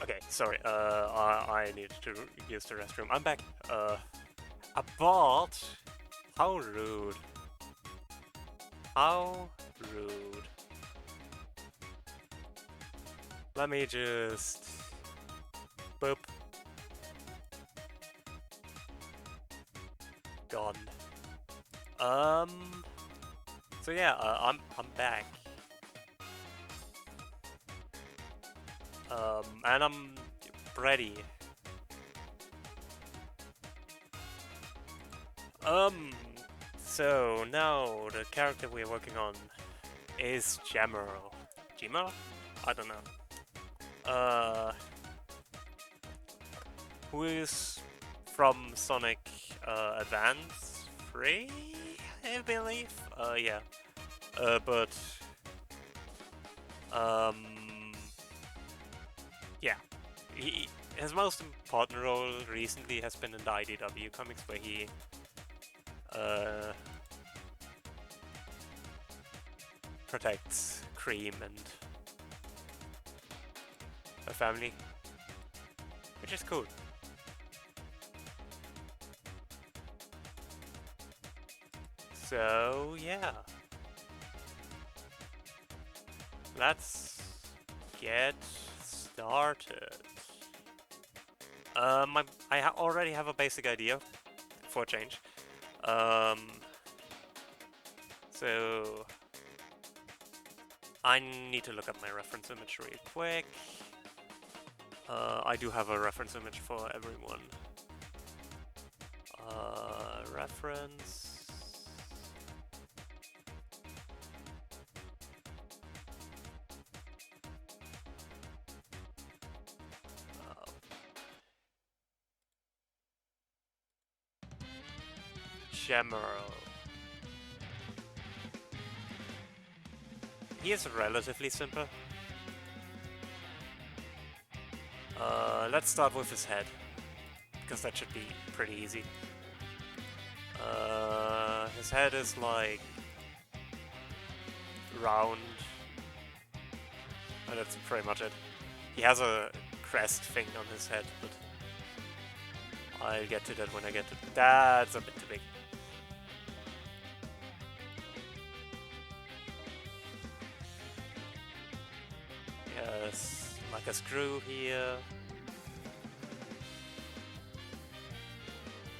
Okay, sorry. I need to use the restroom. I'm back. A bot? How rude. How rude. Let me just... Boop. Gone. So yeah, I'm back. And I'm ready. Um, so now the character we're working on is Jammer. Jammer? I don't know. Who is from Sonic Advance 3, I believe? Yeah. But um, yeah. His most important role recently has been in the IDW comics, where he uh, protects Cream and her family, which is cool. So yeah, let's get started. I already have a basic idea for a change. Um, so I need to look up my reference image real quick. I do have a reference image for everyone. Reference. General. He is relatively simple. Let's start with his head, because that should be pretty easy. His head is like round, and that's pretty much it. He has a crest thing on his head, but I'll get to that when I get to... That's a bit too big. He has like a screw here,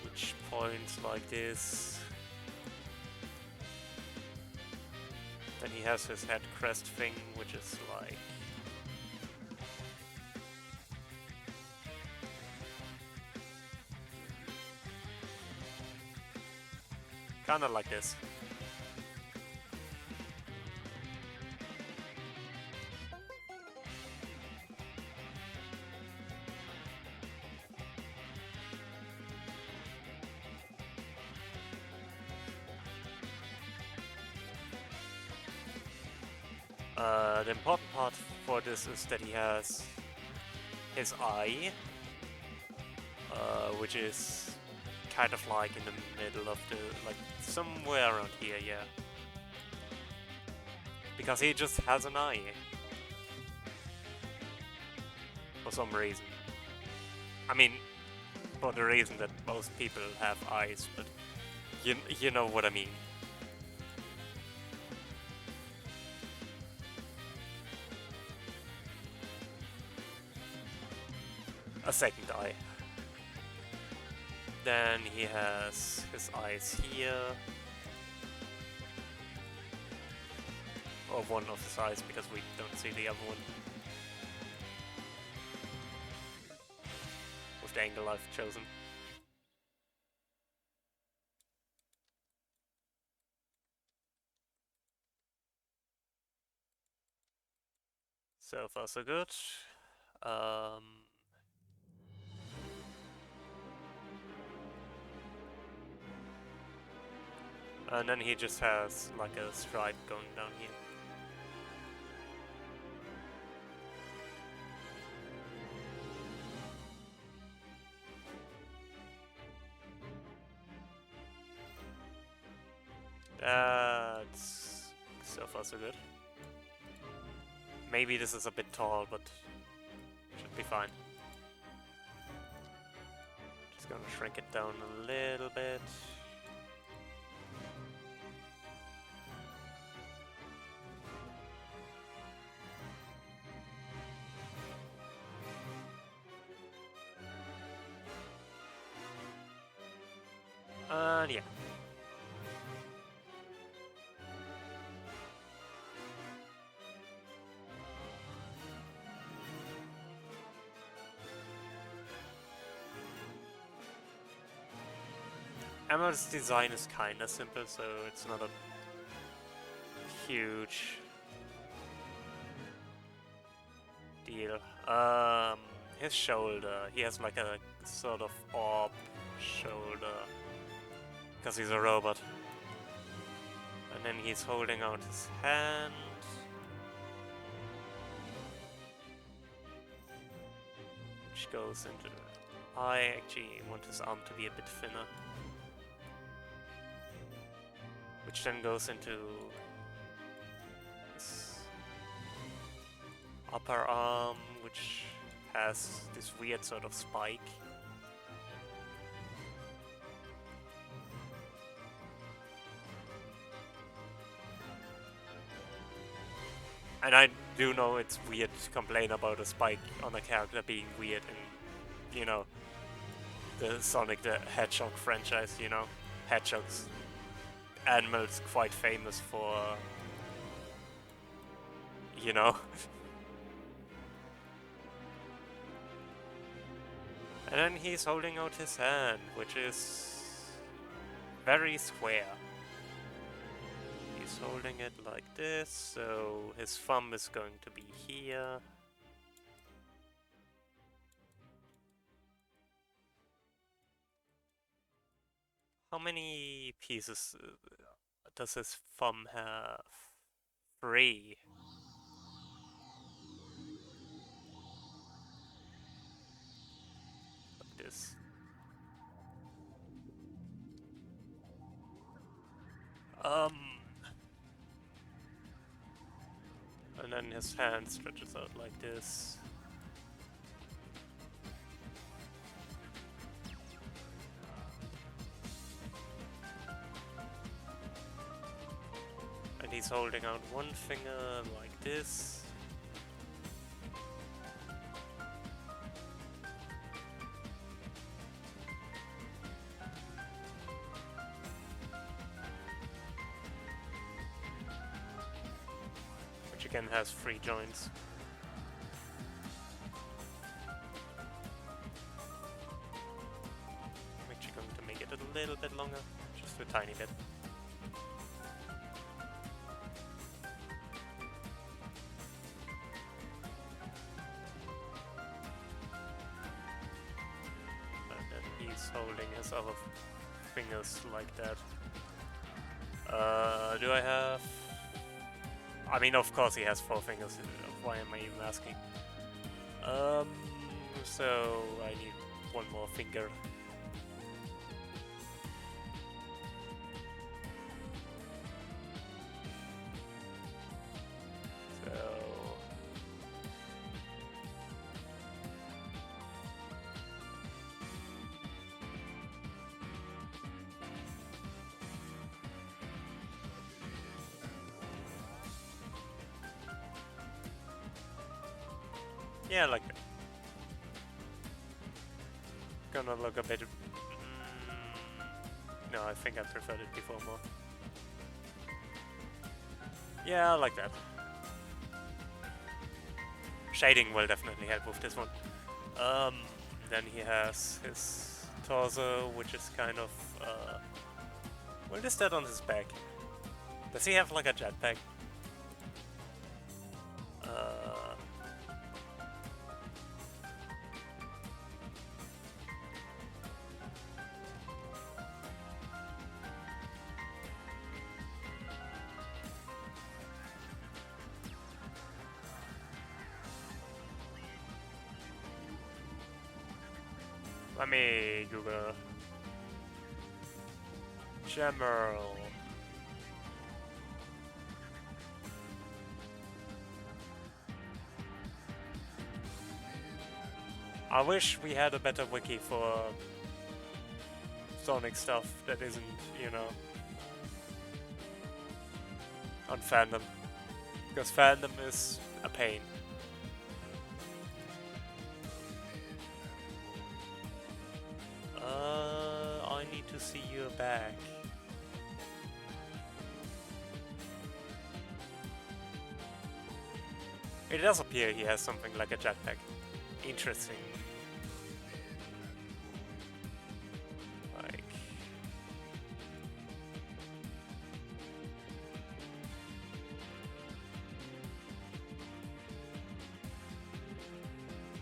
which points like this. Then he has his head crest thing, which is like... kinda like this. The important part for this is that he has his eye, which is kind of like in the middle of the, like somewhere around here, yeah. Because he just has an eye. For some reason. I mean, for the reason that most people have eyes, but you know what I mean. A second eye. Then he has his eyes here. Or one of his eyes, because we don't see the other one. With the angle I've chosen. So far so good. And then he just has like a stripe going down here. That's so far so good. Maybe this is a bit tall, but Should be fine. Just gonna shrink it down a little bit. Yeah. Emma's design is kinda simple, so it's not a huge deal. His shoulder, he has like a sort of orb shoulder, because he's a robot. And then he's holding out his hand. Which goes into... I actually want his arm to be a bit thinner. Which then goes into his upper arm, which has this weird sort of spike. And I do know it's weird to complain about a spike on a character being weird in, you know, the Sonic the Hedgehog franchise, you know. Hedgehogs, animals quite famous for, you know. And then he's holding out his hand, which is very square. He's holding it like this, so his thumb is going to be here. How many pieces does his thumb have? 3. Like this. And then his hand stretches out like this. And he's holding out one finger like this. Again has 3 joints. I'm actually going to make it a little bit longer, just a tiny bit. And then he's holding his other fingers like that. Do I have... I mean, of course he has 4 fingers, why am I even asking? So I need 1 more finger. So... yeah, like that. Gonna look a bit... no, I think I preferred it before more. Yeah, like that. Shading will definitely help with this one. Then he has his torso, which is kind of... what is that on his back? Does he have like a jetpack? Let me Google. General. I wish we had a better wiki for Sonic stuff that isn't, you know, on fandom. Because fandom is a pain. I need to see your back. It does appear he has something like a jetpack. Interesting. Like...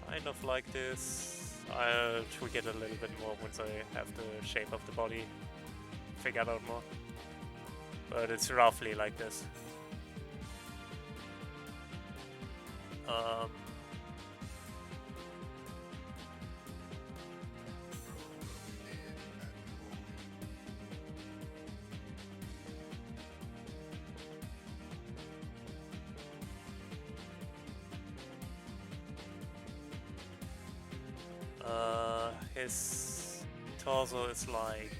kind of like this. I'll tweak it a little bit more once I have the shape of the body figured out more. But it's roughly like this. His torso is like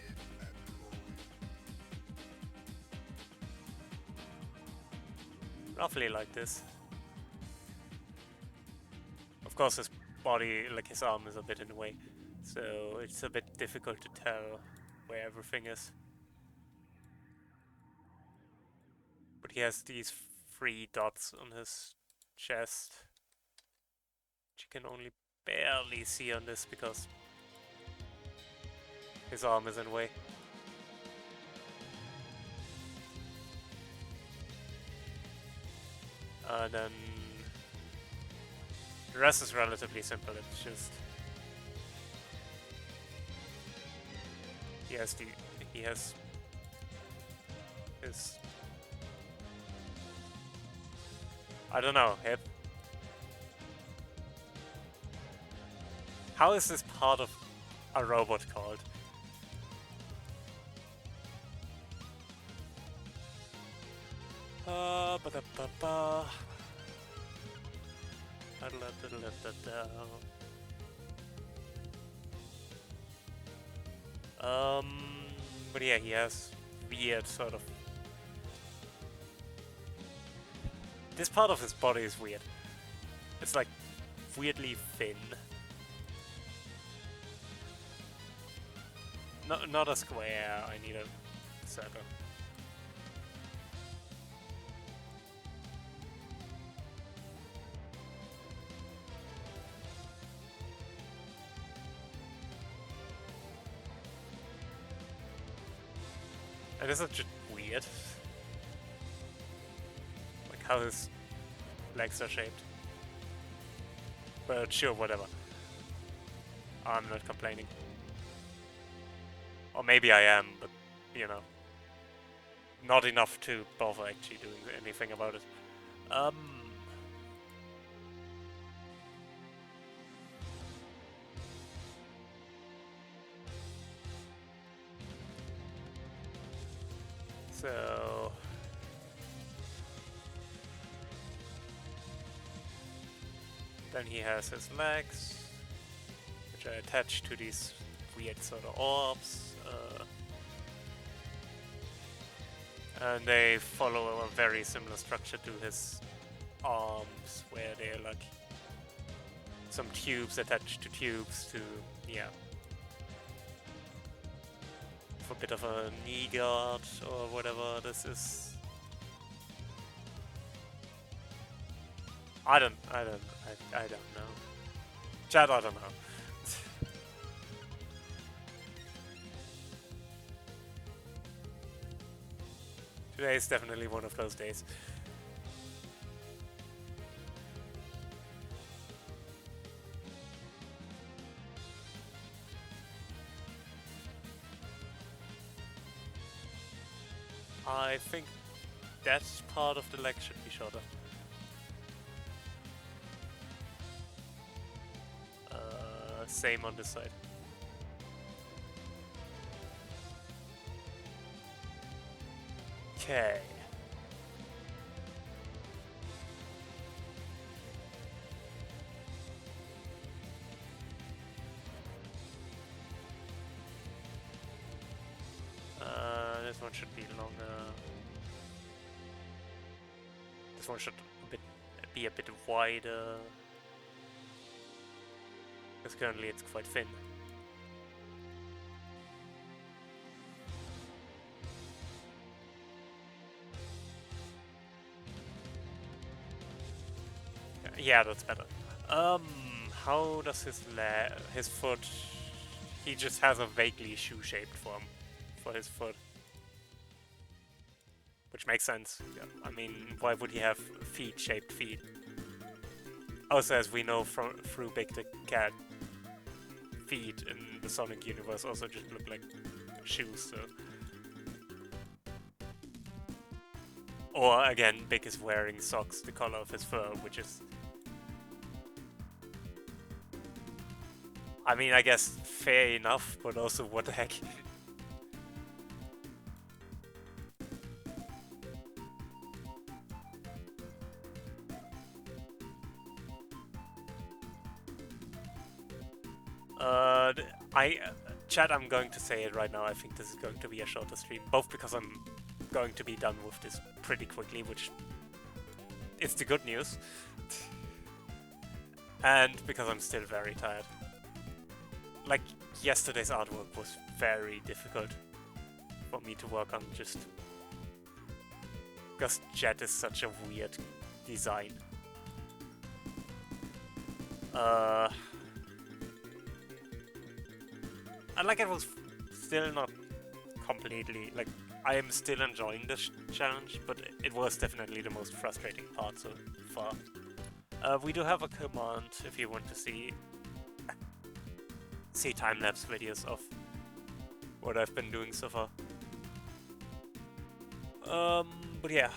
roughly like this. Of course his body, like his arm, is a bit in the way, so it's a bit difficult to tell where everything is. But he has these 3 dots on his chest, which you can only barely see on this because his arm is in the way. And then the rest is relatively simple. It's just he has his, I don't know, hip. How is this part of a robot called? Ba-da-ba-ba. But yeah, he has weird sort of... This part of his body is weird. It's like weirdly thin. Not a square, I need a circle. And this is just weird. Like how his legs are shaped. But sure, whatever. I'm not complaining. Or maybe I am, but, you know, not enough to bother actually doing anything about it. So... then he has his legs, which are attached to these weird sort of orbs. And they follow a very similar structure to his arms, where they're like some tubes attached to tubes to, yeah, for a bit of a knee guard or whatever this is. I don't know. Chad, I don't know. Today is definitely one of those days. I think that part of the leg should be shorter. Same on this side. Okay. one should be longer. This one should be a bit wider. Because currently it's quite thin. Yeah, that's better. How does his foot? He just has a vaguely shoe-shaped form for his foot, which makes sense. Yeah. I mean, why would he have feet-shaped feet? Also, as we know through Big the Cat, feet in the Sonic universe also just look like shoes. So, or again, Big is wearing socks the color of his fur, which is. I mean, I guess fair enough, but also what the heck? Chat, I'm going to say it right now, I think this is going to be a shorter stream, both because I'm going to be done with this pretty quickly, which is the good news, and because I'm still very tired. Like, yesterday's artwork was very difficult for me to work on, just because Jet is such a weird design. And like, it was still not completely, like, I am still enjoying this challenge, but it was definitely the most frustrating part so far. We do have a command if you want to see time-lapse videos of what I've been doing so far. But yeah.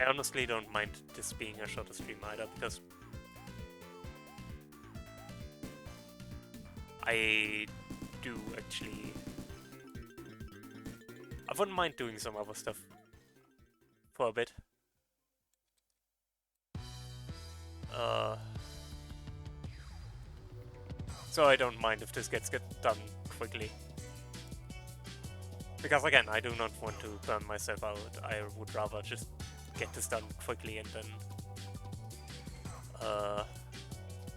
I honestly don't mind this being a shorter stream either, because I do actually... I wouldn't mind doing some other stuff for a bit. So I don't mind if this gets done quickly. Because again, I do not want to burn myself out. I would rather just get this done quickly and then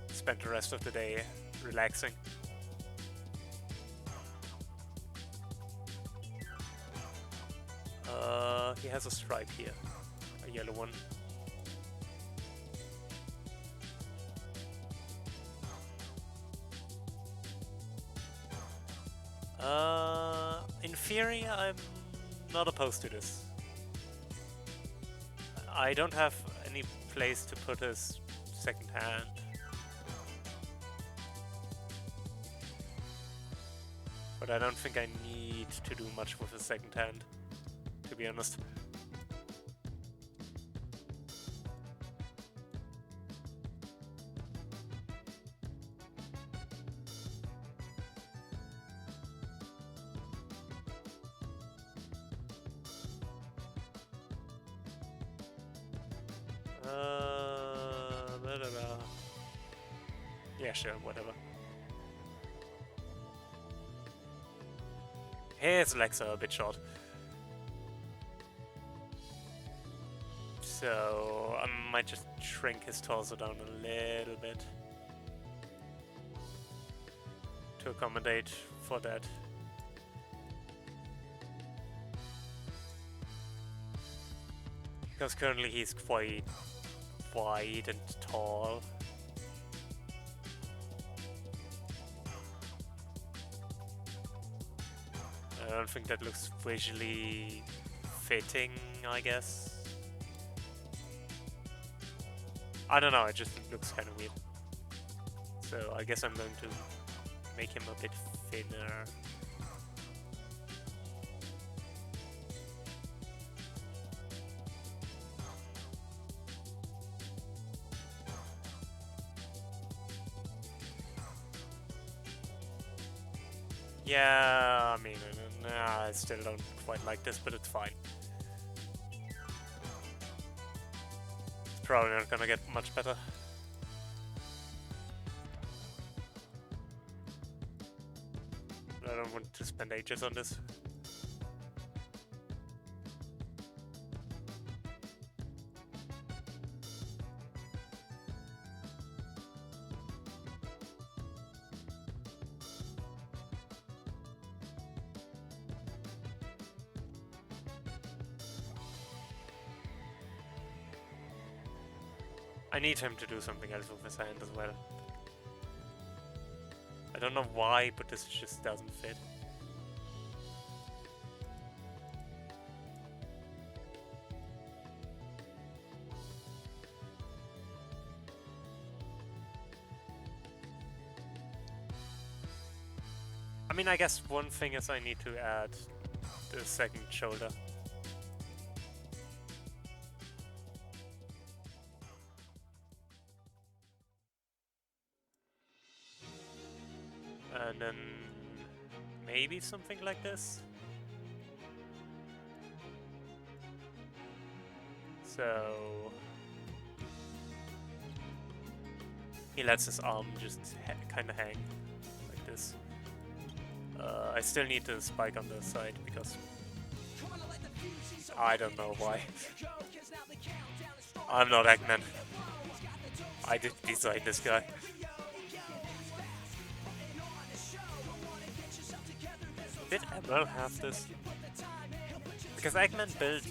spend the rest of the day relaxing. He has a stripe here, a yellow one. In theory, I'm not opposed to this. I don't have any place to put his second hand. But I don't think I need to do much with his second hand, to be honest. Yeah, sure, whatever. His legs are a bit short. So I might just shrink his torso down a little bit to accommodate for that. Because currently he's quite wide and tall. I don't think that looks visually fitting, I guess. I don't know, it just looks kind of weird. So I guess I'm going to make him a bit thinner. Yeah, I mean, I still don't quite like this, but it's fine. It's probably not gonna get much better. I don't want to spend ages on this. I need him to do something else with his hand as well. I don't know why, but this just doesn't fit. I mean, I guess one thing is I need to add the second shoulder. And then maybe something like this. So he lets his arm just kind of hang like this. I still need the spike on the side because I don't know why. I'm not Eggman. I did design this guy. Did Emerald have this? Because Eggman built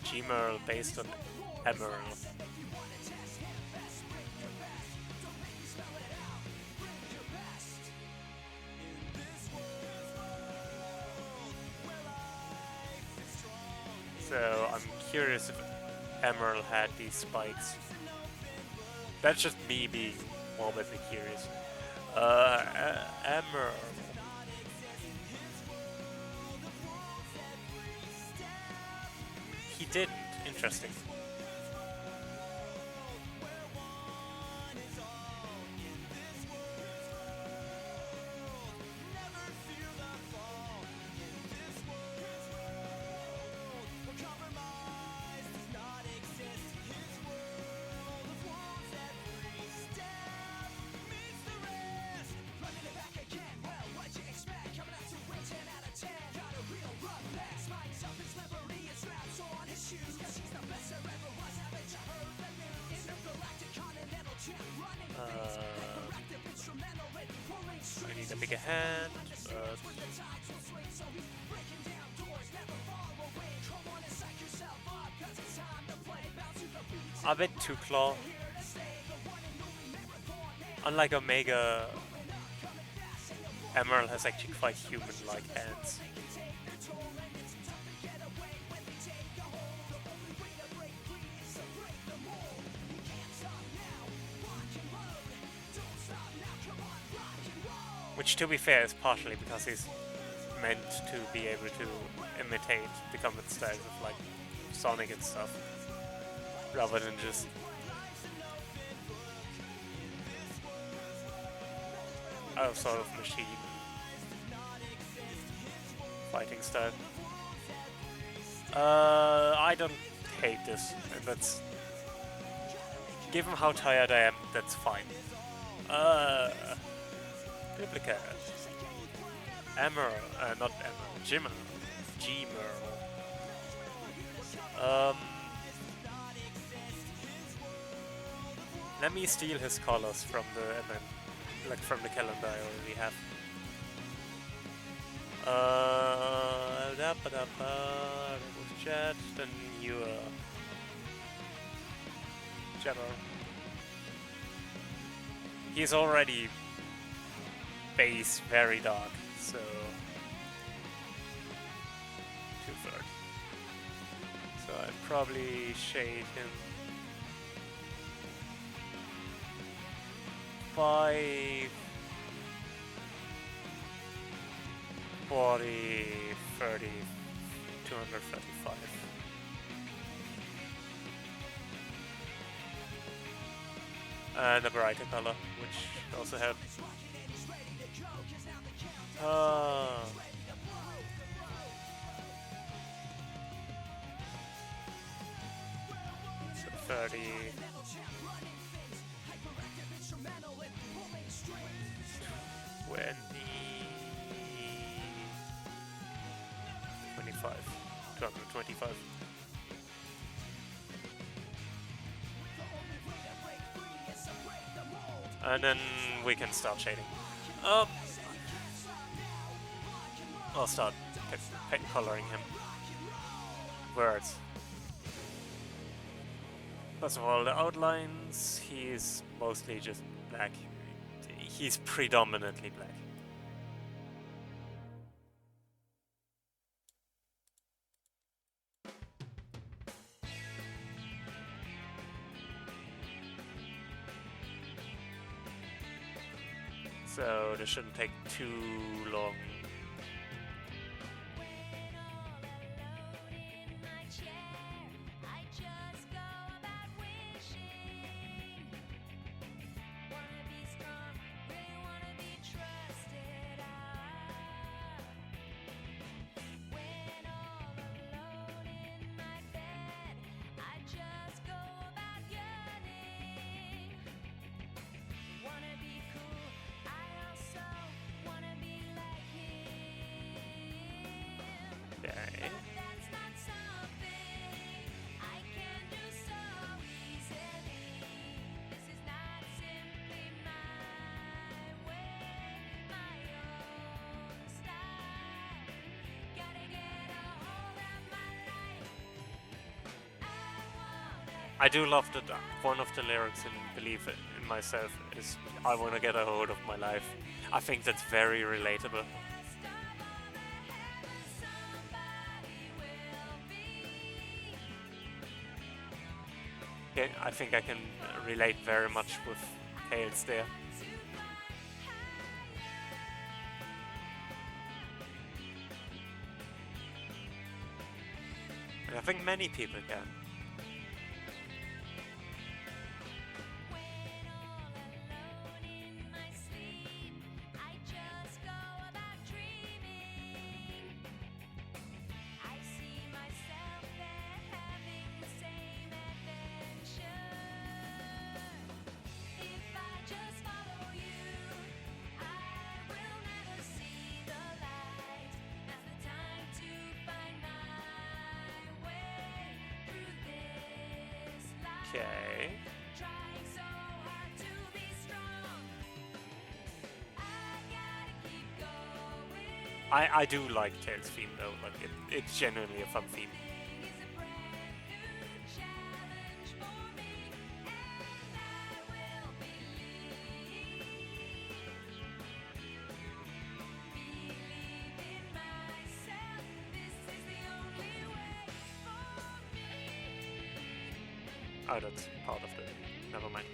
Gmerl based on Emerald. So I'm curious if Emerald had these spikes. That's just me being morbidly curious. Emerald. He didn't. Interesting. I need a bigger hand, but a bit too claw. Unlike Omega, Emerald has actually quite human-like hands. Which, to be fair, is partially because he's meant to be able to imitate the combat styles of, like, Sonic and stuff, rather than just a sort of machine fighting style. I don't hate this, and that's, given how tired I am, that's fine. Duplicate. Emerald, not Emerald, Gmerl. Let me steal his colors from the event, like from the calendar I already have. Chat, then you General. He's already base very dark, so 2/3. So I'd probably shade him 5, 40, 30, 235. And a brighter color, which also helps. Uh, 30. 20. 25. 225. And then we can start shading. I'll start coloring him. Words. First of all, the outlines, he's mostly just black. He's predominantly black. So this shouldn't take too long. I do love that one of the lyrics in Believe in Myself is I want to get a hold of my life. I think that's very relatable. Okay, I think I can relate very much with Hales there. And I think many people can. Okay. I do like Tails' theme though, like it's genuinely a fun theme. Oh, that's part of the... Never mind.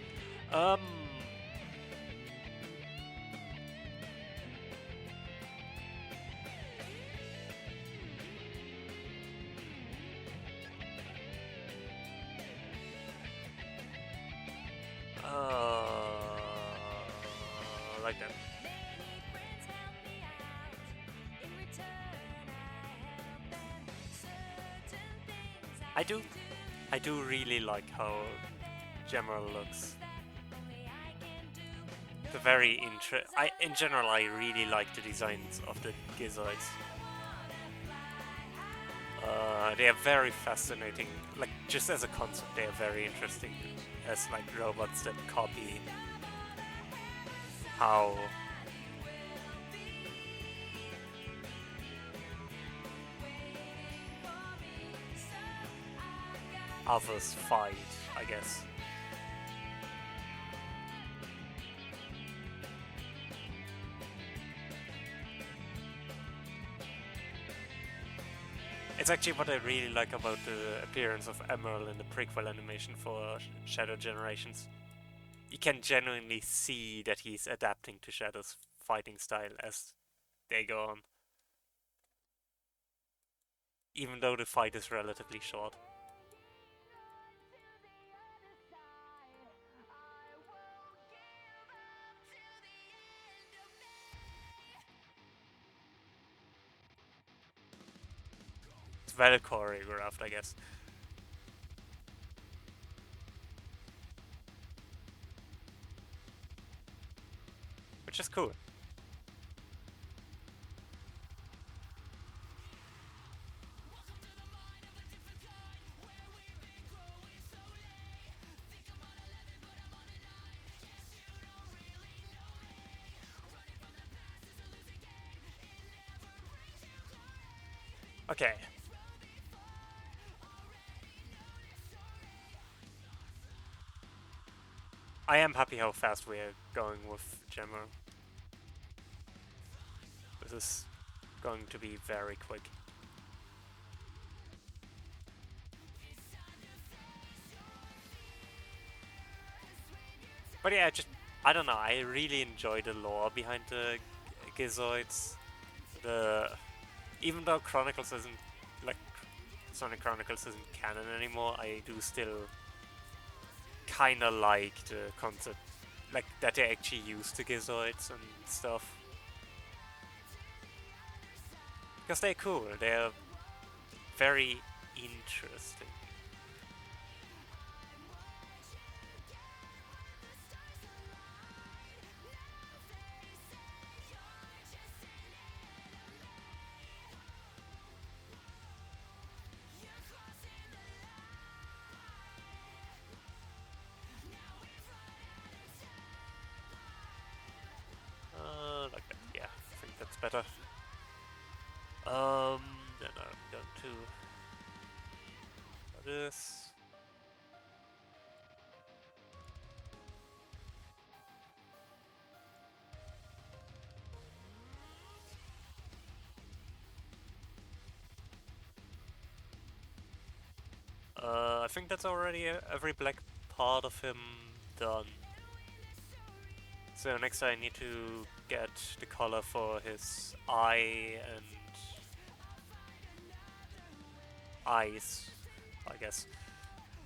Like that. I do really like how General looks. The very in general, I really like the designs of the Gizoids. They are very fascinating. Like just as a concept, they are very interesting as like robots that copy how others fight, I guess. It's actually what I really like about the appearance of Emerald in the prequel animation for Shadow Generations. You can genuinely see that he's adapting to Shadow's fighting style as they go on. Even though the fight is relatively short. well choreographed, I guess. Which is cool. Okay. I am happy how fast we're going with Gemma. This is going to be very quick. But yeah, I don't know, I really enjoy the lore behind the Gizoids. Even though Chronicles isn't, like, Sonic Chronicles isn't canon anymore, I do still kinda like the concept, like, that they actually use the Gizoids and stuff. Because they're cool, they're very interesting. Like that, yeah, I think that's better. Then I'm going to do this. I think that's already every black part of him done. So next I need to get the color for his eye and eyes, I guess.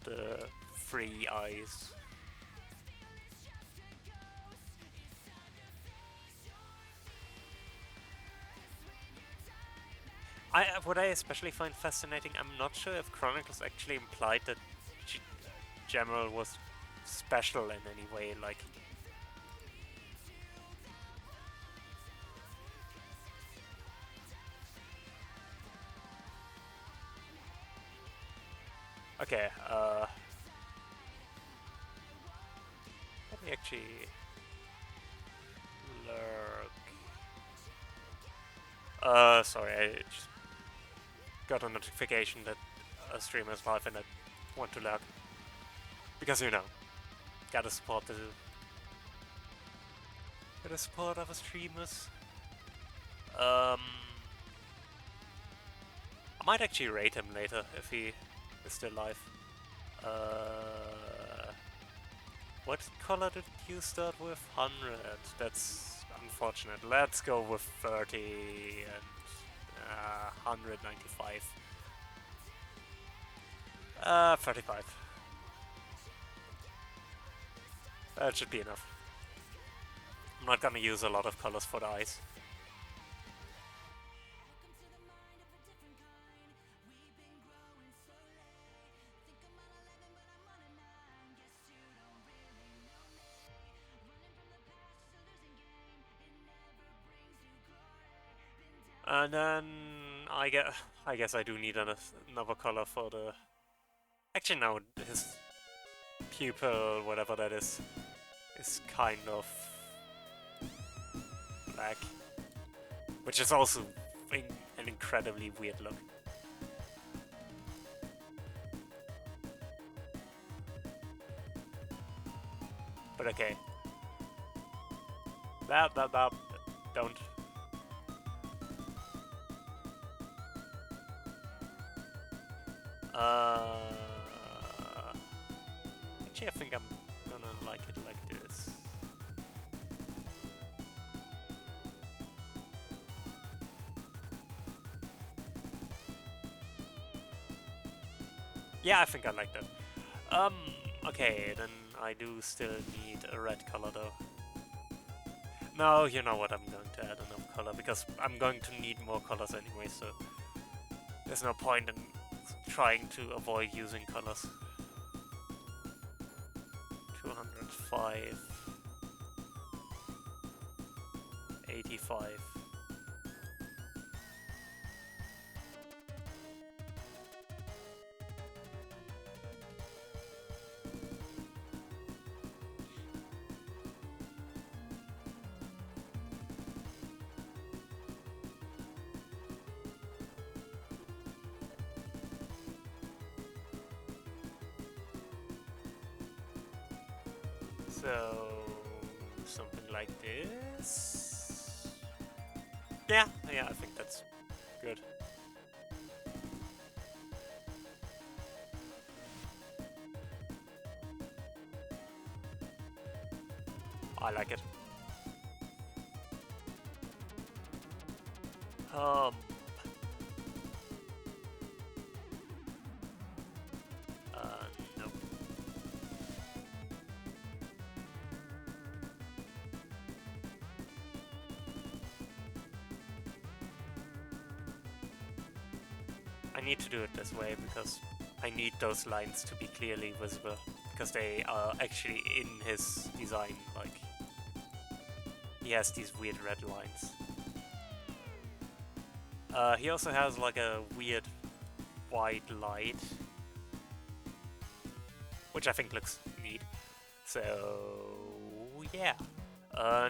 The 3 eyes. What I especially find fascinating, I'm not sure if Chronicles actually implied that General was special in any way, like... Okay, let me actually lurk. Sorry, I just got a notification that a streamer is live and I want to lurk. Because, you know, gotta support other streamers. I might actually rate him later if he is still live. What color did you start with? 100. That's unfortunate. Let's go with 30 and 195. 35. That should be enough. I'm not gonna use a lot of colors for the eyes. And then I guess I do need another color for the... Actually, no, his pupil, whatever that is kind of black, which is also an incredibly weird look. But okay. That, don't. Actually, I think I'm gonna like it like this. Yeah, I think I like that. Okay, then I do still need a red color though. No, you know what, I'm going to add another color, because I'm going to need more colors anyway, so... There's no point in trying to avoid using colors. 205. 85. So, something like this. Yeah, I think that's good. I like it. No. I need to do it this way because I need those lines to be clearly visible because they are actually in his design, like he has these weird red lines. He also has like a weird white light, which I think looks neat. So yeah.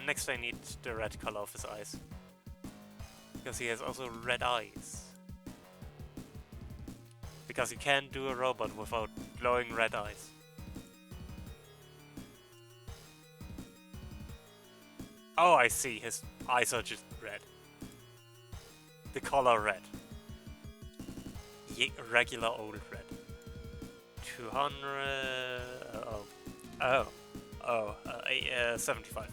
Next I need the red color of his eyes, because he has also red eyes. Because you can't do a robot without glowing red eyes. Oh, I see, his eyes are just red. The color red. Regular old red. 200... 75.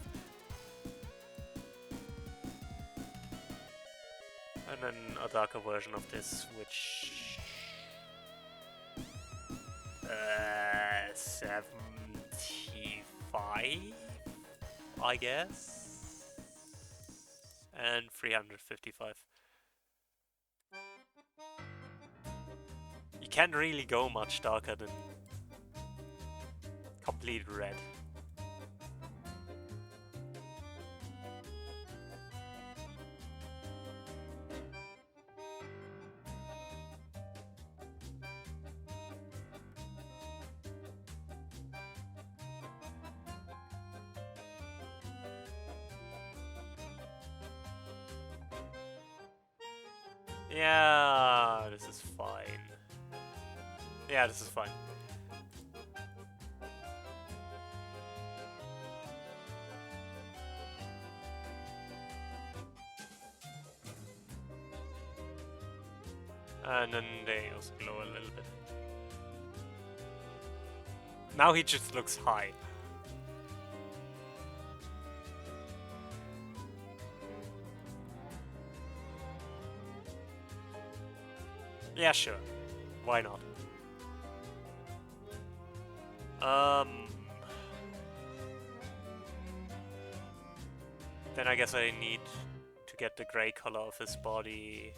And then a darker version of this, which... 75, I guess, and 355. You can't really go much darker than complete red. Yeah, this is fine. Yeah, this is fine. And then they also glow a little bit. Now he just looks high. Yeah, sure. Why not? Then I guess I need to get the gray color of his body.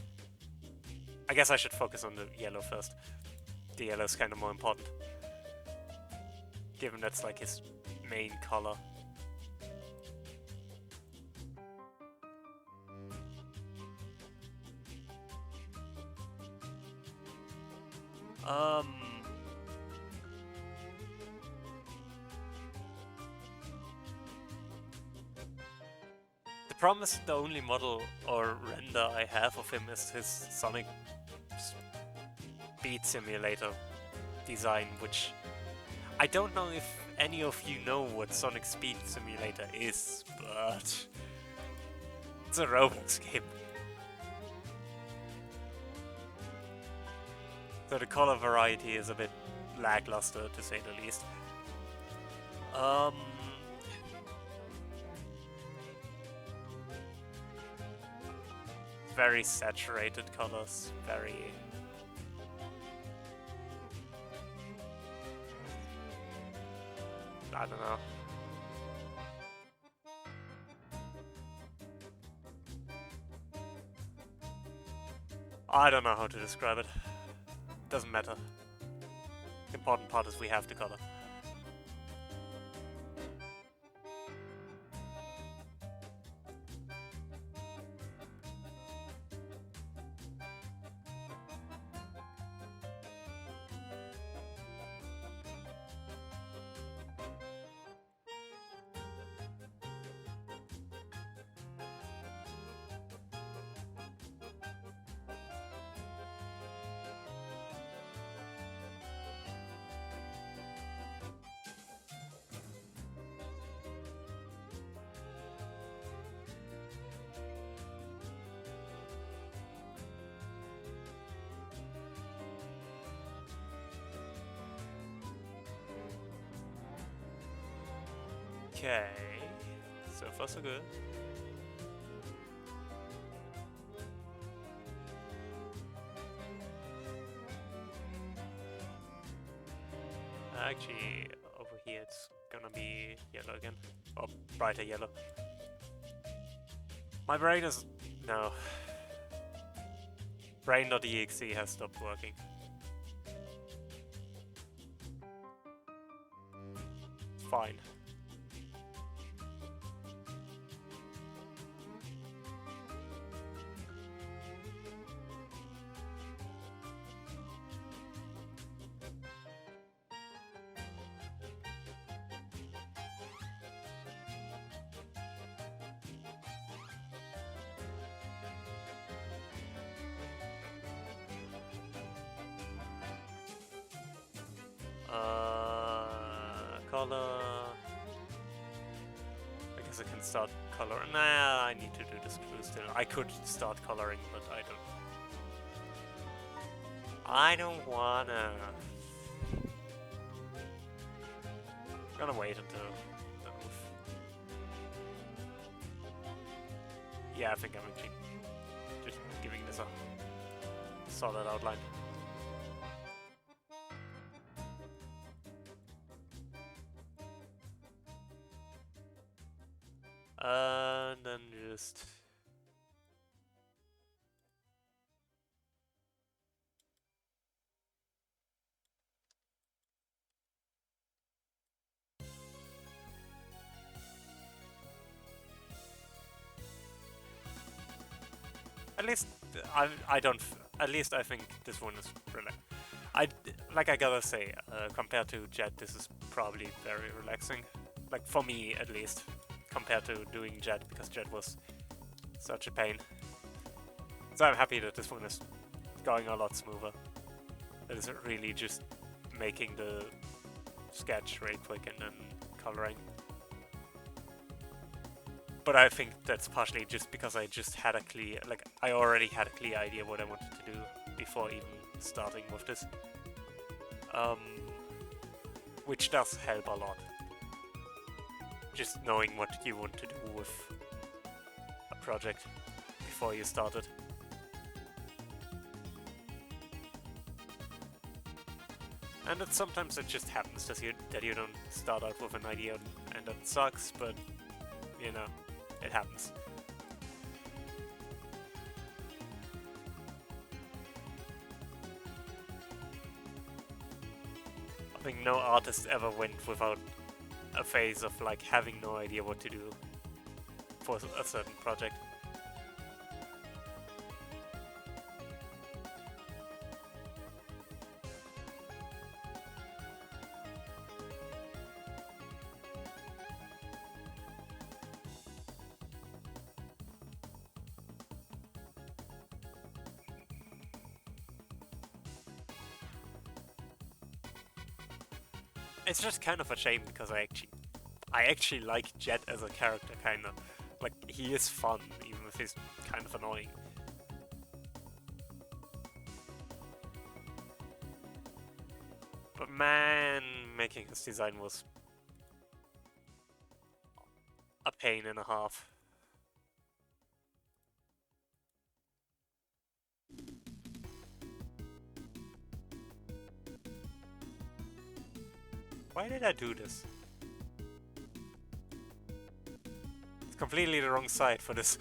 I guess I should focus on the yellow first. The yellow is kind of more important, given that's like his main color. The problem is the only model or render I have of him is his Sonic Speed Simulator design, which I don't know if any of you know what Sonic Speed Simulator is, but it's a Roblox game. So the color variety is a bit lackluster, to say the least. Very saturated colors, very... I don't know. I don't know how to describe it. Doesn't matter. The important part is we have the color. Okay, so far so good. Actually, over here it's gonna be yellow again, or brighter yellow. My brain is... no. Brain.exe has stopped working. It's fine. Color... I guess I can start coloring. Nah, I need to do this blue still. I could start coloring, but I don't wanna. I'm gonna wait until the move. Yeah, I think I'm actually just giving this a solid outline. And then just... At least I don't. At least I think this one is like I gotta say, compared to Jet, this is probably very relaxing. Like for me, at least, compared to doing Jet, because Jet was such a pain. So I'm happy that this one is going a lot smoother. It is really just making the sketch really quick and then coloring. But I think that's partially just because I just had a clear, like, I already had a clear idea what I wanted to do before even starting with this. Which does help a lot. Just knowing what you want to do with a project before you start it. And sometimes it just happens that you don't start out with an idea and that sucks, but, you know, it happens. I think no artist ever went without a phase of like having no idea what to do for a certain project. It's just kind of a shame because I actually like Jet as a character, kind of. Like, he is fun, even if he's kind of annoying. But man, making his design was a pain and a half. Why did I do this? It's completely the wrong side for this.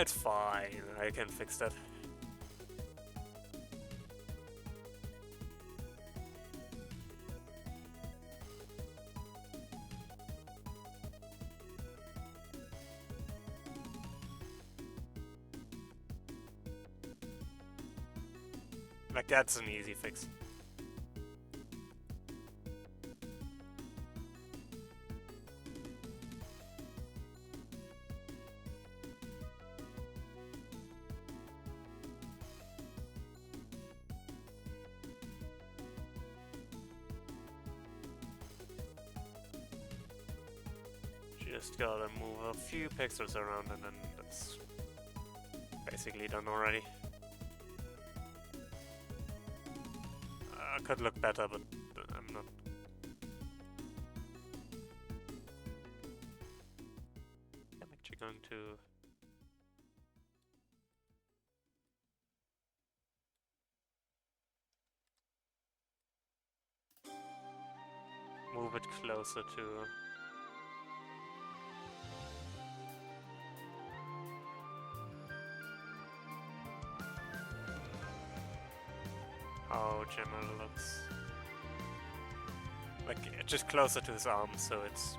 It's fine, I can fix that. Like, that's an easy fix. Just gotta move a few pixels around and then that's basically done already. Could look better, but I'm not. I'm actually going to move it closer to. How General looks. Like, just closer to his arm, so it's...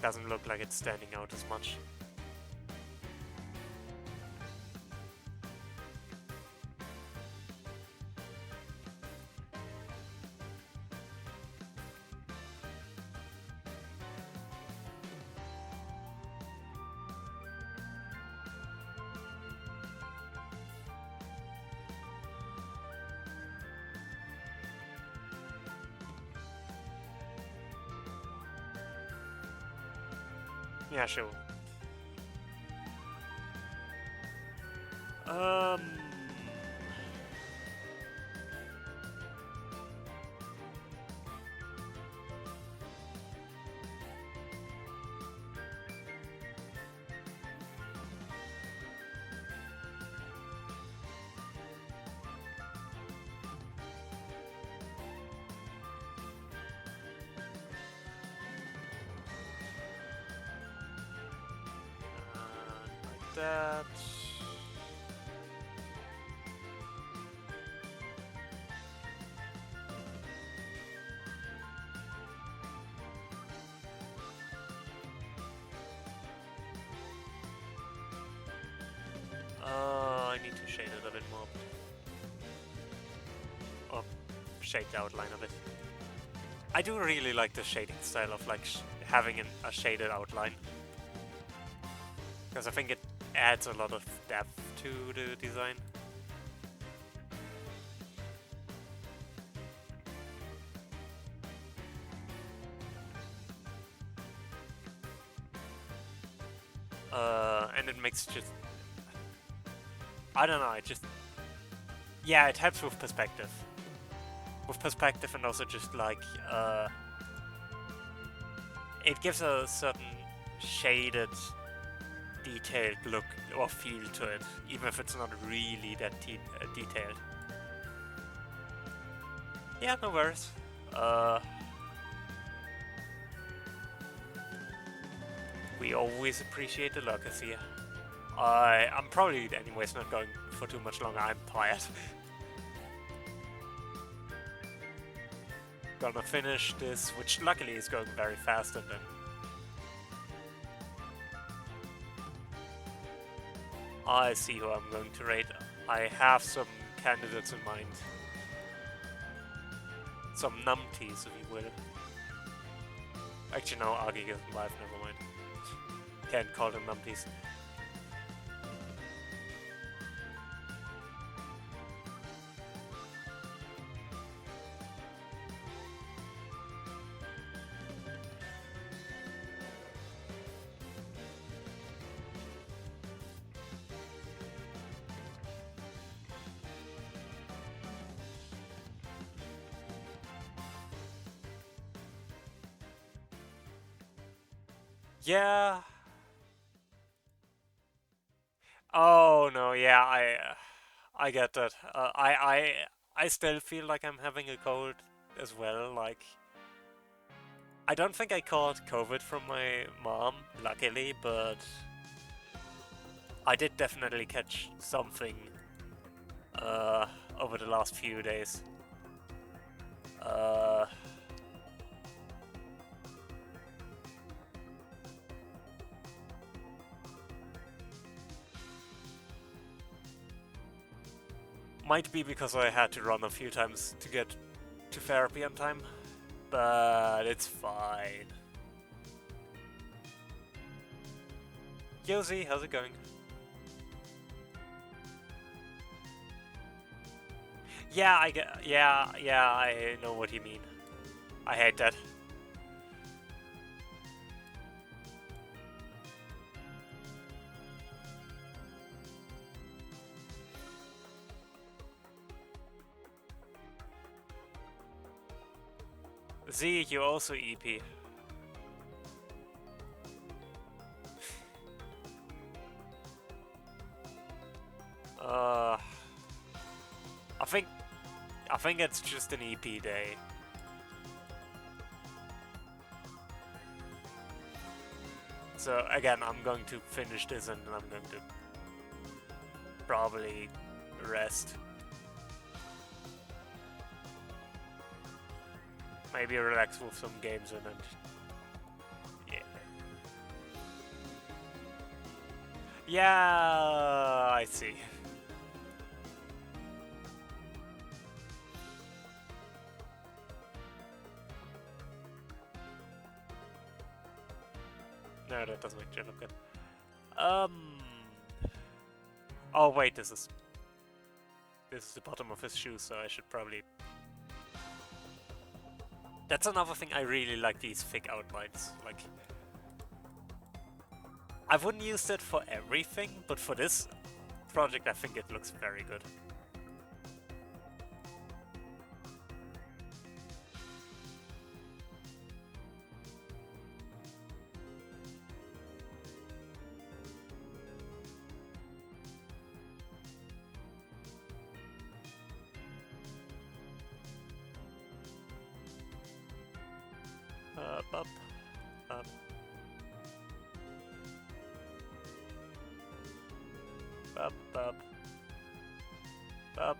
doesn't look like it's standing out as much. Yeah, sure. Like that. I need to shade it a bit more. Or shade the outline of it. I do really like the shading style of like having a shaded outline. Because I think it adds a lot of depth to the design. And it makes just... I don't know, it just... Yeah, it helps with perspective. With perspective and also just like... it gives a certain shaded, detailed look or feel to it, even if it's not really that detailed. Yeah, no worries. We always appreciate the lurkers here. I'm probably anyways not going for too much longer, I'm tired. Gonna finish this, which luckily is going very fast, and then I see who I'm going to raid. I have some candidates in mind. Some numpties, if you will. Actually, no, Argy isn't live, never mind. Can't call them numpties. Yeah. Oh no, yeah, I get that. I still feel like I'm having a cold as well. Like, I don't think I caught COVID from my mom, luckily, but I did definitely catch something over the last few days. Uh, might be because I had to run a few times to get to therapy on time, but it's fine. Yosi, how's it going? Yeah, I get. Yeah, I know what you mean. I hate that. Z, you also EP. Uh, I think it's just an EP day. So again, I'm going to finish this and I'm going to probably rest. Maybe relax with some games and then yeah. Yeah, I see. No, that doesn't make Jen look good. Oh wait, this is the bottom of his shoe, so I should probably. That's another thing I really like, these thick outlines. Like, I wouldn't use that for everything, but for this project I think it looks very good. Up. Up. Up. Up. Up.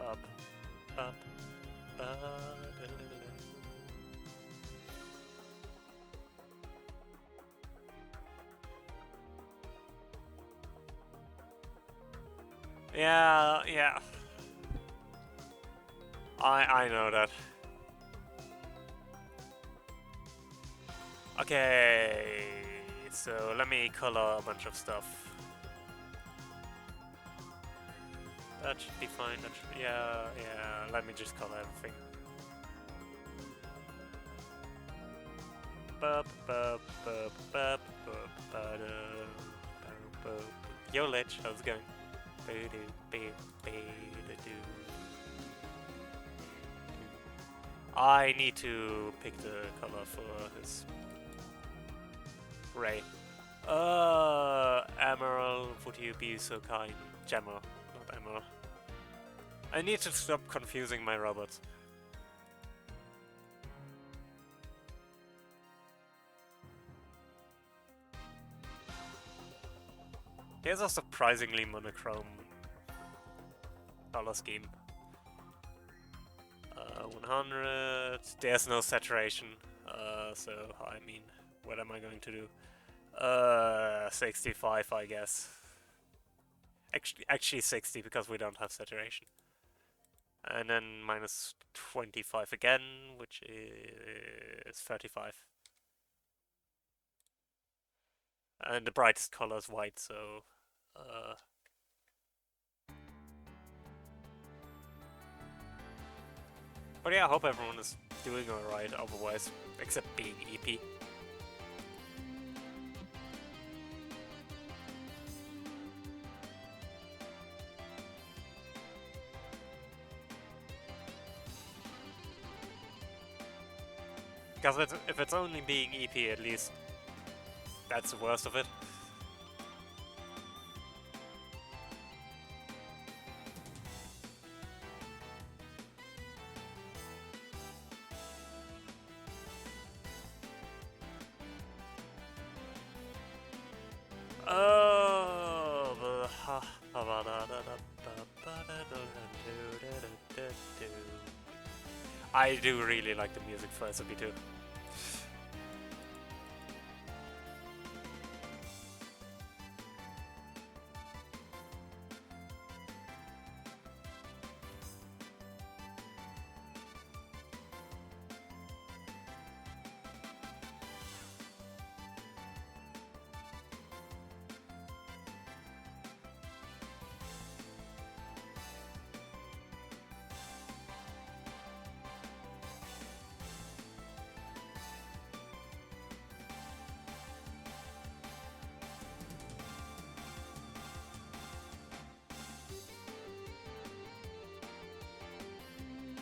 Up. Up. Yeah, yeah. I know that. Okay, so let me color a bunch of stuff. That should be fine. That should be, yeah. Let me just color everything. Yo, Lich, how's it going? I need to pick the color for his Ray. Emerald, would you be so kind? Gemma, not Emerald. I need to stop confusing my robots. Here's a surprisingly monochrome color scheme. 100. There's no saturation. So I mean, what am I going to do? 65, I guess. Actually 60 because we don't have saturation. And then minus 25 again, which is 35. And the brightest color is white, so but yeah, I hope everyone is doing alright otherwise, except being EP. Because if it's only being EP, at least that's the worst of it. I do really like the music for SOP2.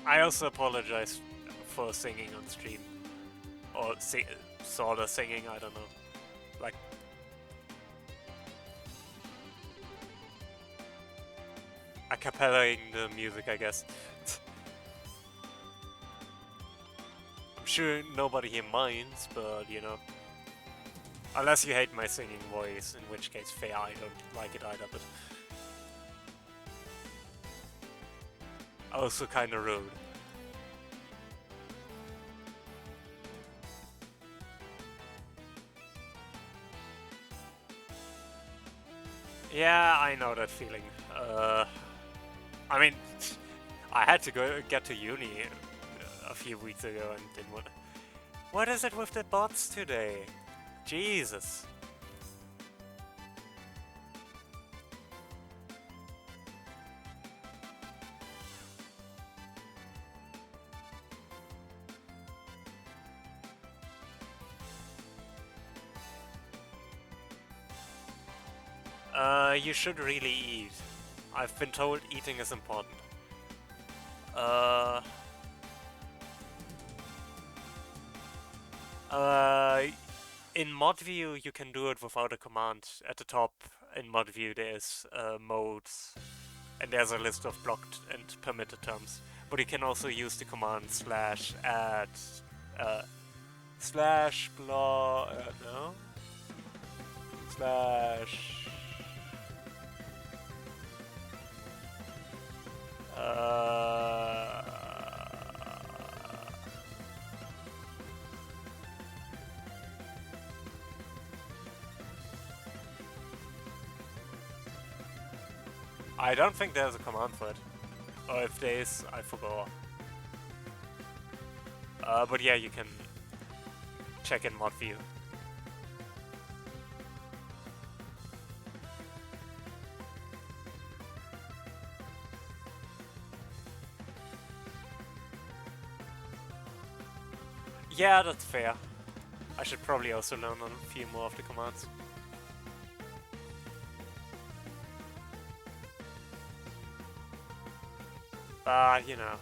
I also apologize for singing on stream. Or sort of singing, I don't know. Like, a cappellaing the music, I guess. I'm sure nobody here minds, but you know. Unless you hate my singing voice, in which case fair, I don't like it either, but also kinda rude. Yeah, I know that feeling. I mean, I had to get to uni a few weeks ago and didn't want. What is it with the bots today? Jesus. You should really eat. I've been told eating is important. In mod view you can do it without a command. At the top in mod view there's modes and there's a list of blocked and permitted terms. But you can also use the command /add slash blah no slash I don't think there's a command for it. Or if there is, I forgot. But yeah, you can check in mod view. Yeah, that's fair. I should probably also learn a few more of the commands. You know.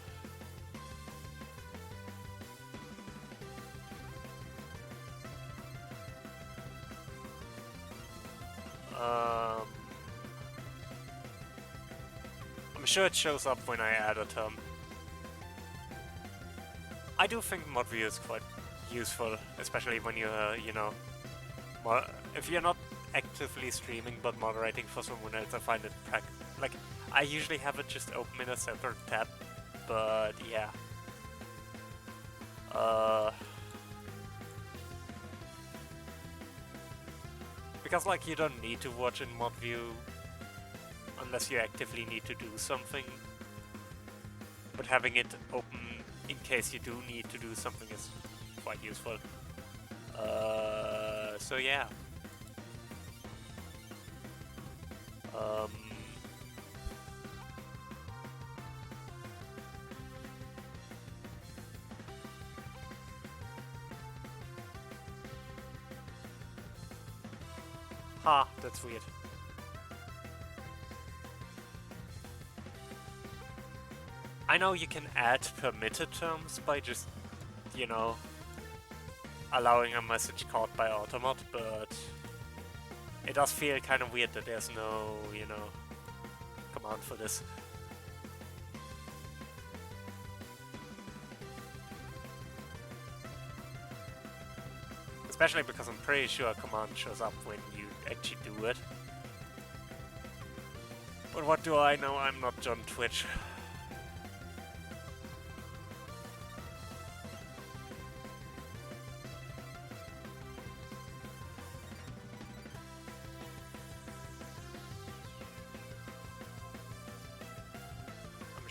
I'm sure it shows up when I add a term. I do think mod view is quite useful, especially when you're, you know, if you're not actively streaming but moderating for someone else. I find it like I usually have it just open in a separate tab, but yeah. Because like you don't need to watch in mod view unless you actively need to do something, but having it open in case you do need to do something is quite useful. So yeah. Ha, that's weird. I know you can add permitted terms by just, you know, allowing a message called by automod, but it does feel kind of weird that there's no, you know, command for this. Especially because I'm pretty sure a command shows up when you actually do it. But what do I know? I'm not John Twitch.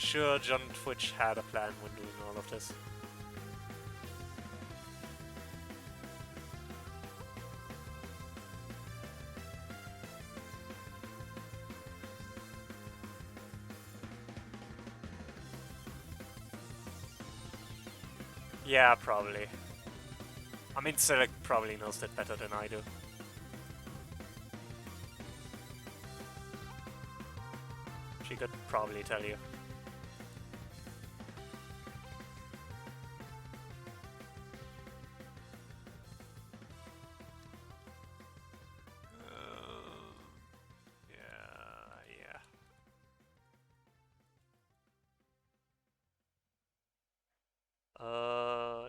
sure John Twitch had a plan when doing all of this. Yeah, probably. I mean, Select probably knows that better than I do. She could probably tell you. Yeah.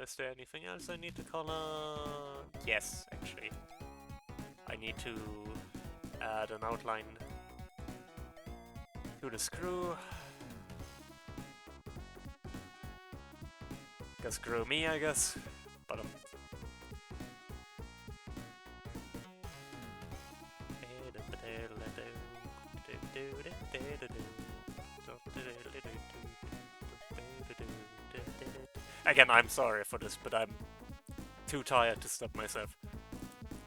Is there anything else I need to color? Yes, actually. I need to add an outline to the screw. Screw me, I guess. But again, I'm sorry for this, but I'm too tired to stop myself.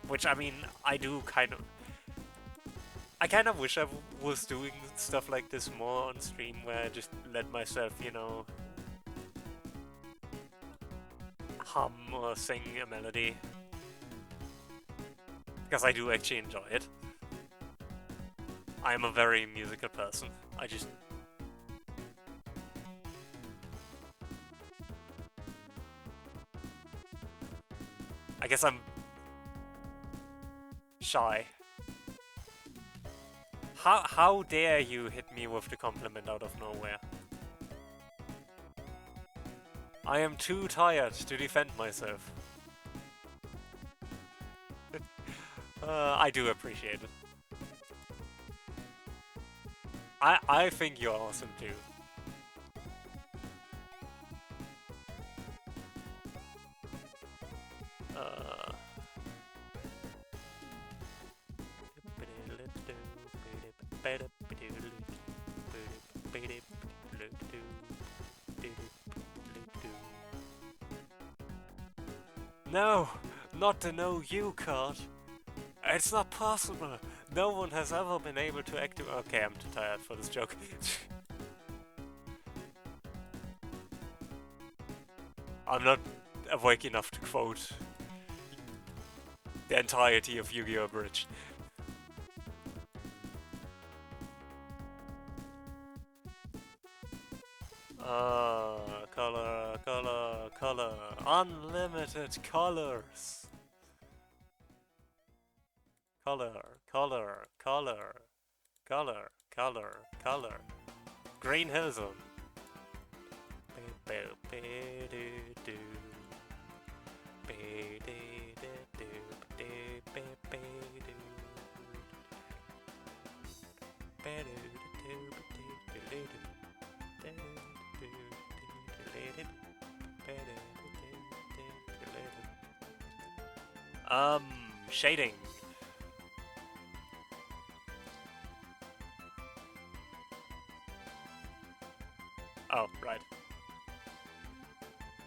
Which, I mean, I do kind of... I kind of wish I was doing stuff like this more on stream, where I just let myself, you know, hum or sing a melody. Because I do actually enjoy it. I am a very musical person. I guess I'm shy. How dare you hit me with the compliment out of nowhere? I am too tired to defend myself. I do appreciate it. I think you're awesome too. No, not the no you card. It's not possible. No one has ever been able to activate. Okay, I'm too tired for this joke. I'm not awake enough to quote the entirety of Yu-Gi-Oh! Bridge. Color. Unlimited colors. Color. Green Hill Zone. Shading. Oh, right.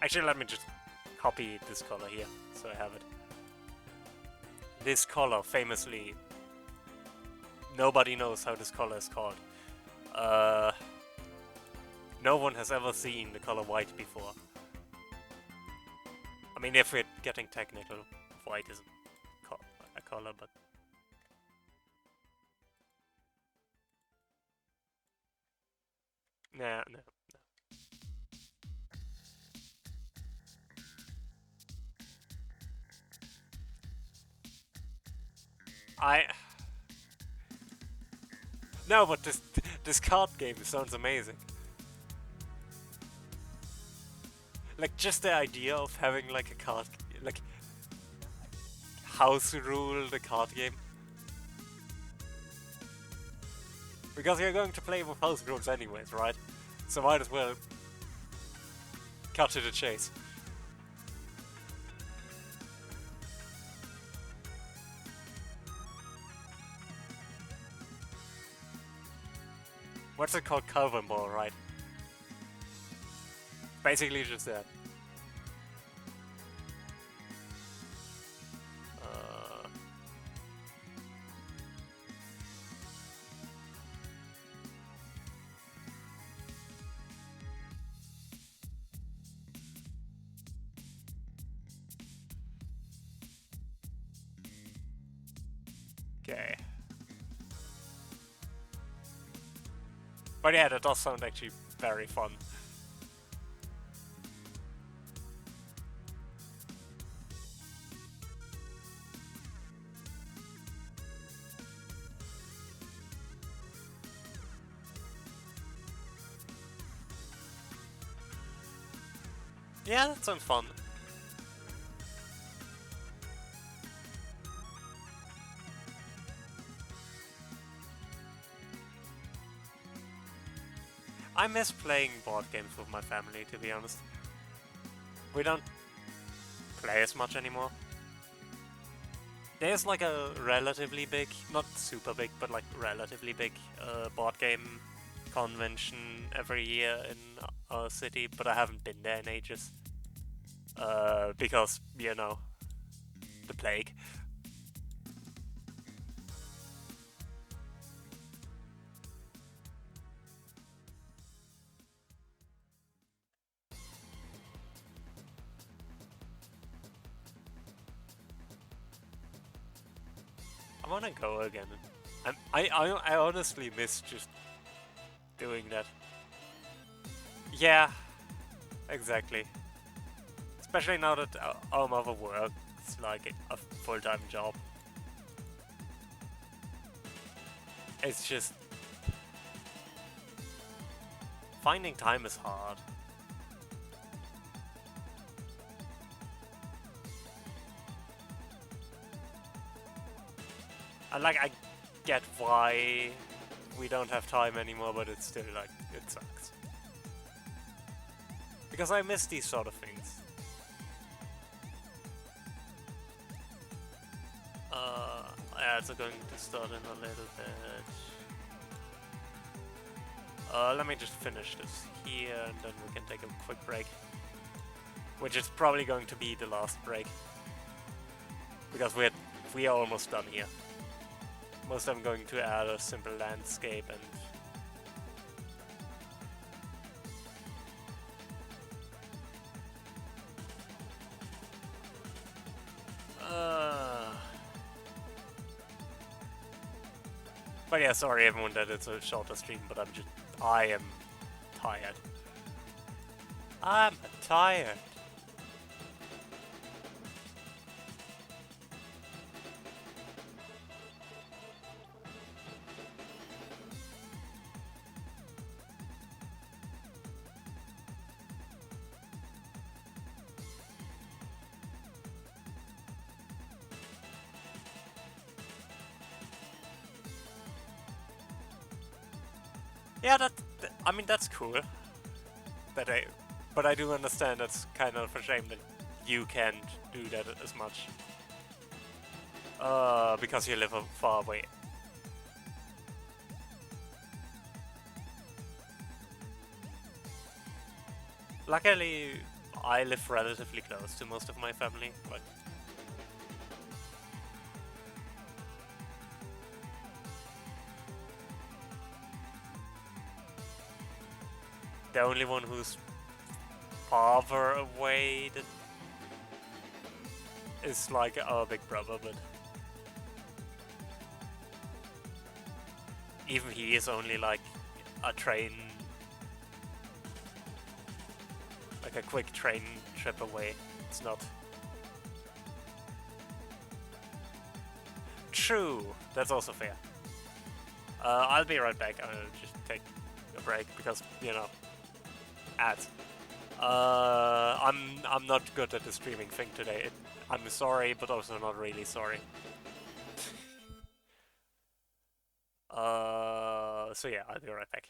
Actually, let me just copy this color here, so I have it. This color, famously, nobody knows how this color is called. No one has ever seen the color white before. I mean, if we're getting technical, white isn't a color, but... No. No, but this card game sounds amazing. Like, just the idea of having, like, a card... Like, house rule the card game. Because you're going to play with house rules anyways, right? So might as well cut to the chase. What's it called? Calvin Ball, right? Basically just that. Okay. But yeah, that does sound actually very fun. Yeah, that sounds fun. I miss playing board games with my family, to be honest. We don't play as much anymore. There's like a relatively big, not super big, but like relatively big board game convention every year in our city, but I haven't been there in ages. Because, you know, the plague. I wanna go again. I honestly miss just doing that. Yeah, exactly. Especially now that I'm out of work, it's like a full-time job. It's just... finding time is hard. And like, I get why we don't have time anymore, but it's still like, it sucks. Because I miss these sort of things. Yeah, it's going to start in a little bit. Let me just finish this here, and then we can take a quick break. Which is probably going to be the last break. Because we are almost done here. Most I'm going to add a simple landscape and... But yeah, sorry everyone that it's a shorter stream, but I am tired. I'm tired. Yeah, I mean, that's cool. But I do understand that's kind of a shame that you can't do that as much. Because you live far away. Luckily, I live relatively close to most of my family, but... the only one who's farther away that is like our big brother, but even he is only like a train, like a quick train trip away. It's not true. That's also fair. I'll be right back. I'll just take a break because, you know, ads. I'm not good at the streaming thing today. I'm sorry, but also not really sorry. So yeah, I'll be right back.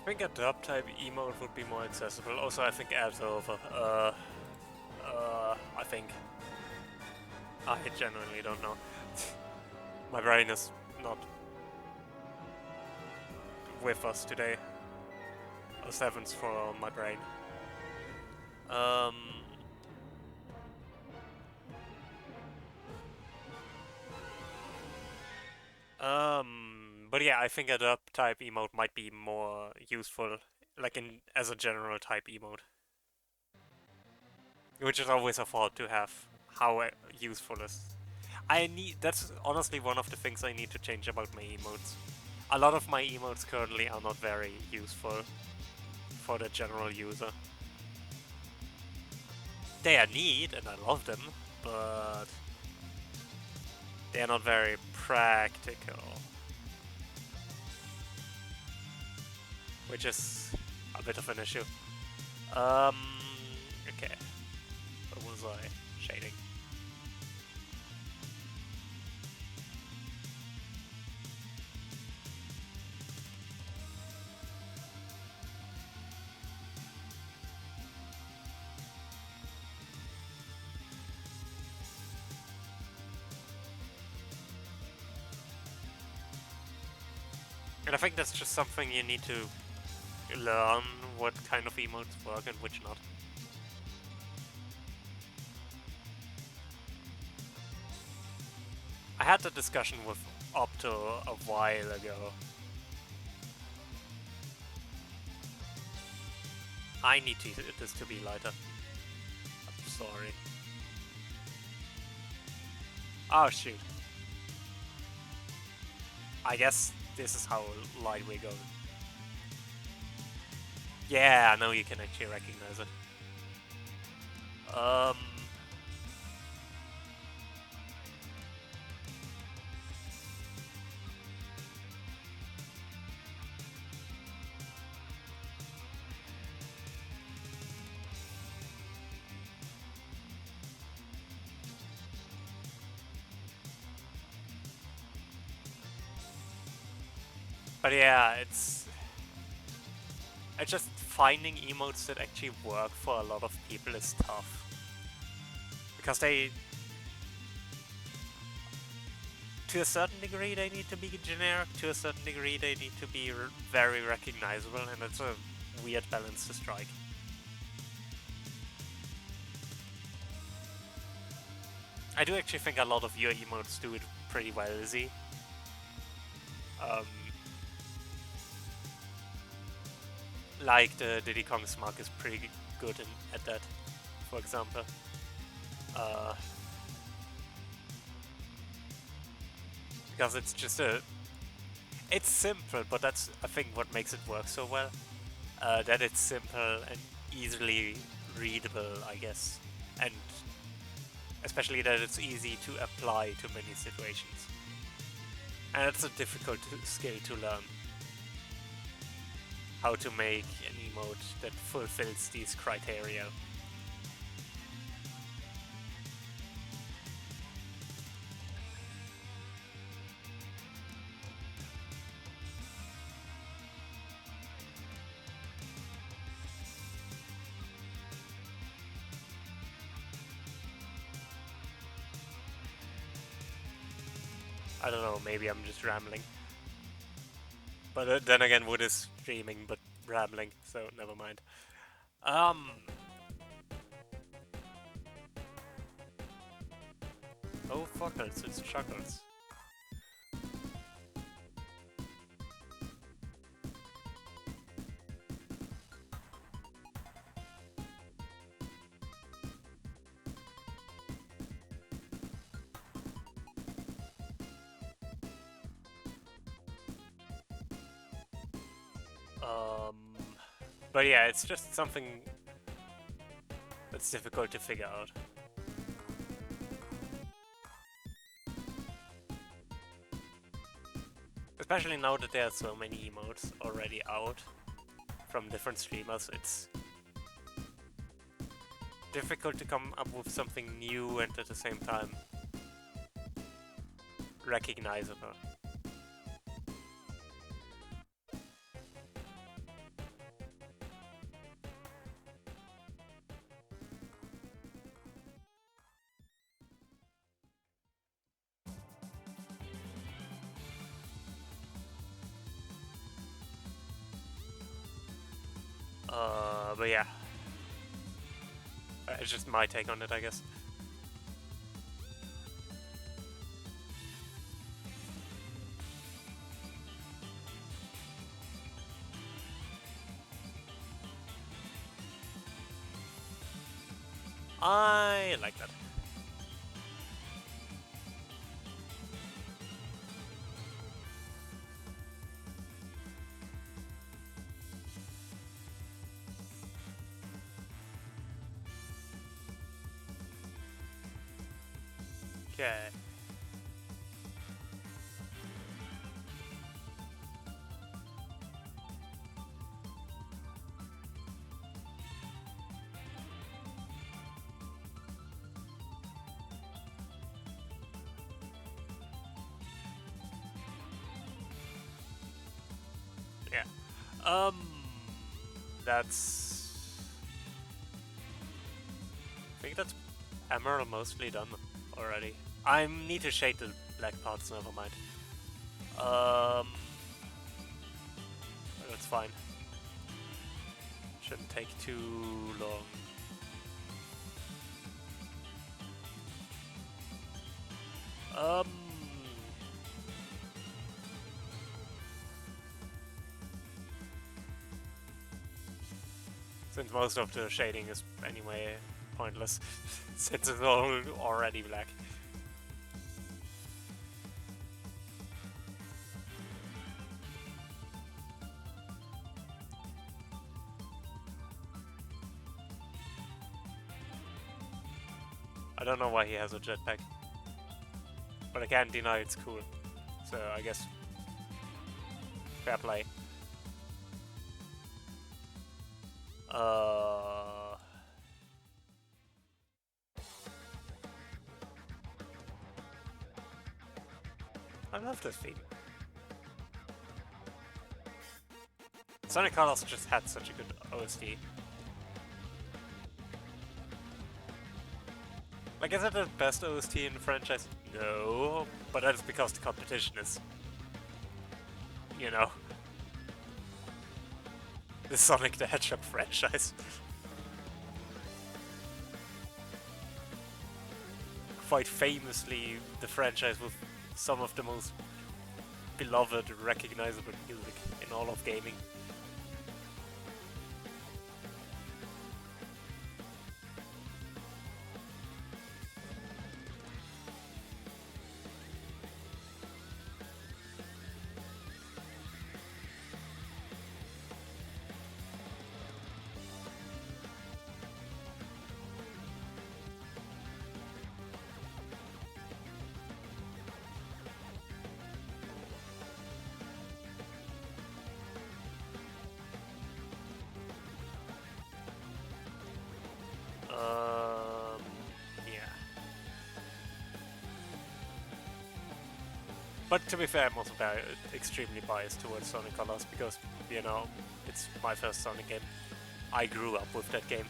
think a dub type emote would be more accessible. Also, I think ads over. I think. I genuinely don't know. My brain is not with us today. A sevens for my brain. But yeah, I think a dub type emote might be more useful, like as a general type emote. Which is always a thought to have. How useful is. That's honestly one of the things I need to change about my emotes. A lot of my emotes currently are not very useful for the general user. They are neat and I love them, but they are not very practical. Which is a bit of an issue. Okay. What was I shading? And I think that's just something you need to learn what kind of emotes work and which not. I had a discussion with Opto a while ago. I need this to be lighter. I'm sorry. Oh shoot. I guess this is how light we're going. Yeah, now you can actually recognize it. But yeah, it's just finding emotes that actually work for a lot of people is tough. Because to a certain degree they need to be generic, to a certain degree they need to be very recognizable, and it's a weird balance to strike. I do actually think a lot of your emotes do it pretty well, Izzy. Like the Diddy Kong Smug is pretty good at that, for example. Because it's just it's simple, but that's I think what makes it work so well. That it's simple and easily readable, I guess, and especially that it's easy to apply to many situations. And it's a difficult skill to learn. How to make an emote that fulfills these criteria. I don't know, maybe I'm just rambling. But then again, Wood is streaming but rambling, so never mind. Oh fuckers, it's Chuckles. But yeah, it's just something that's difficult to figure out. Especially now that there are so many emotes already out from different streamers, it's difficult to come up with something new and at the same time recognizable. But yeah. It's just my take on it, I guess. I like that. Okay. Yeah. That's... I think that's Emerald mostly done already. I need to shade the black parts, never mind. That's fine. Shouldn't take too long. Since most of the shading is anyway pointless, since it's all already black. I don't know why he has a jetpack, but I can't deny it's cool. So I guess fair play. I love this theme. Sonic Colors just had such a good OST. Like, is it the best OST in the franchise? No, but that's because the competition is, you know, the Sonic the Hedgehog franchise. Quite famously, the franchise with some of the most beloved, recognizable music in all of gaming. Yeah. But to be fair, I'm also extremely biased towards Sonic Colors because, you know, it's my first Sonic game. I grew up with that game.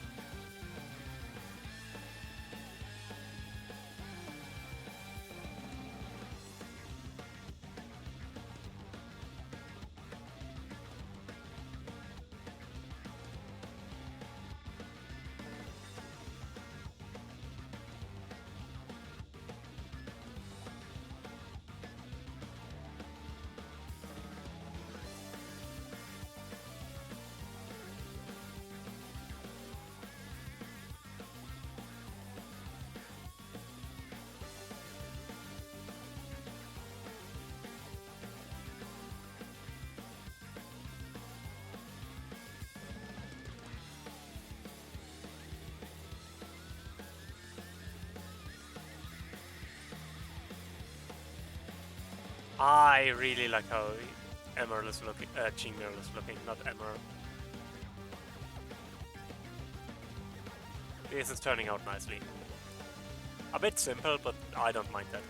I really like how Emerald is looking, G-Emerald is looking, not Emerald. This is turning out nicely. A bit simple, but I don't mind that.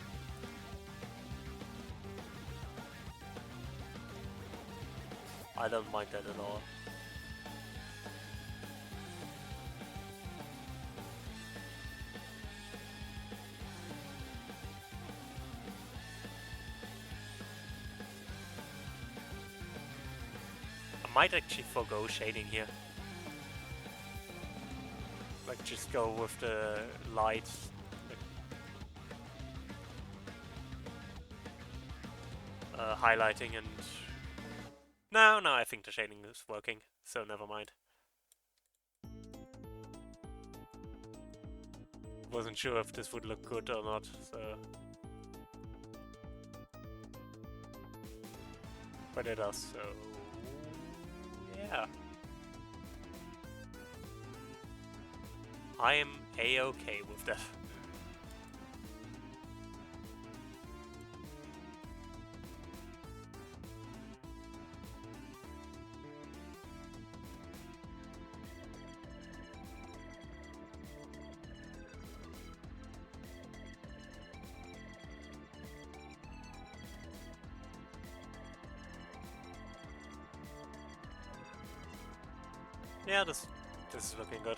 I don't mind that at all. I might actually forgo shading here. Like, just go with the light. Highlighting and... No, I think the shading is working, so never mind. Wasn't sure if this would look good or not, so... But it does, so... Yeah. I am A-okay with that. Yeah, this is looking good.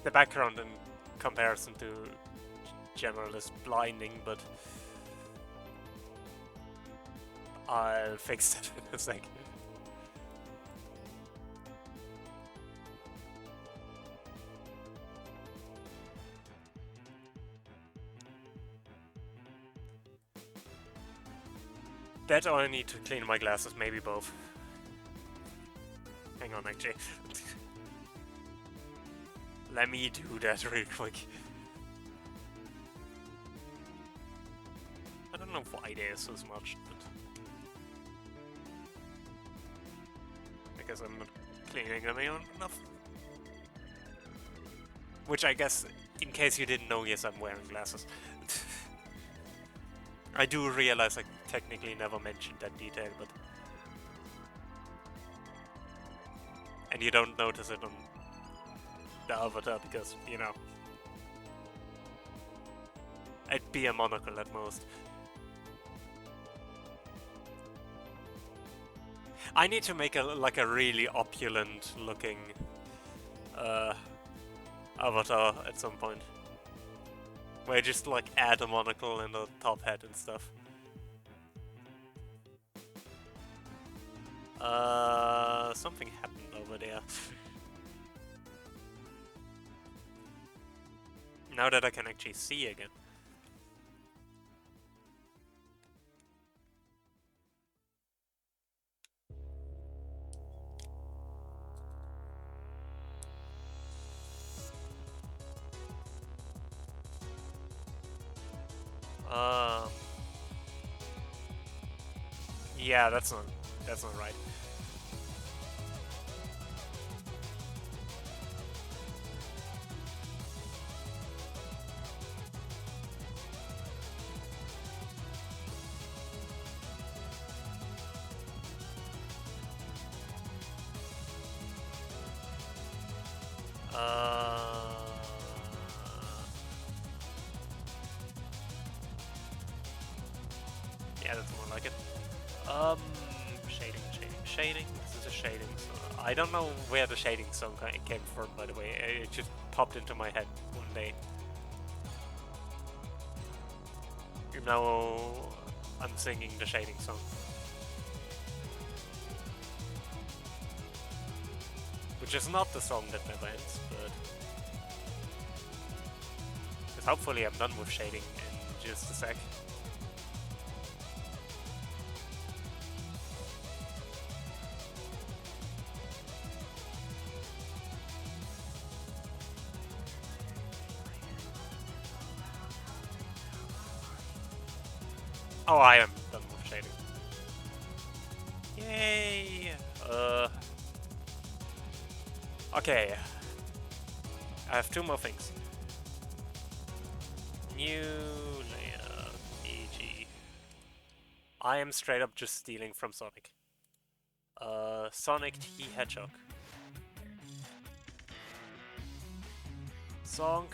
The background in comparison to general is blinding, but I'll fix it in a sec. That or I need to clean my glasses, maybe both. Hang on, actually. Let me do that real quick. I don't know why there's so much, but... I guess I'm not cleaning them enough. Which I guess, in case you didn't know, yes, I'm wearing glasses. I do realize I technically never mentioned that detail, but... And you don't notice it on the avatar because, you know... It'd be a monocle at most. I need to make like a really opulent looking avatar at some point. Where I just like add a monocle and a top hat and stuff. Something happened over there. Now that I can actually see again. Yeah, that's not right. Yeah, that's more like it. Shading. This is a shading. So I don't know where the shading song came from, by the way. It just popped into my head one day. Now I'm singing the shading song. Which is not the song that never ends, but... Because hopefully I'm done with shading in just a sec. Oh, I am done with shading. Yay! Okay. I have two more things. New layer, EG. I am straight up just stealing from Sonic. Sonic the Hedgehog. Song.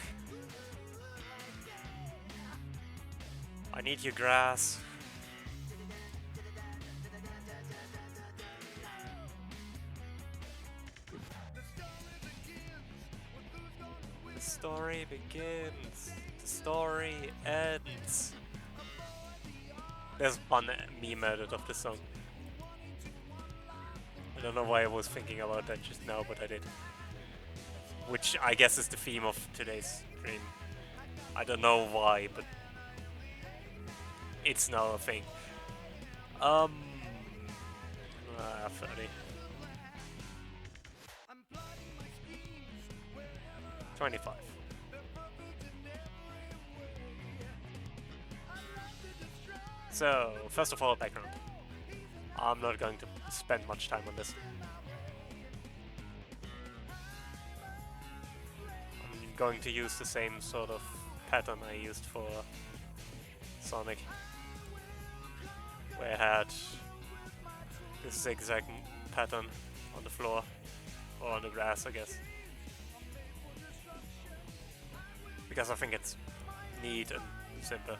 I need your grass. The story begins. The story ends. There's one meme edit of the song. don't know why I was thinking about that just now, but I did. Which I guess is the theme of today's stream. I don't know why, but it's now a thing. 30. 25. So, first of all, background. I'm not going to spend much time on this. I'm going to use the same sort of pattern I used for Sonic, where I had this zigzag pattern on the floor, or on the grass, I guess. Because I think it's neat and simple.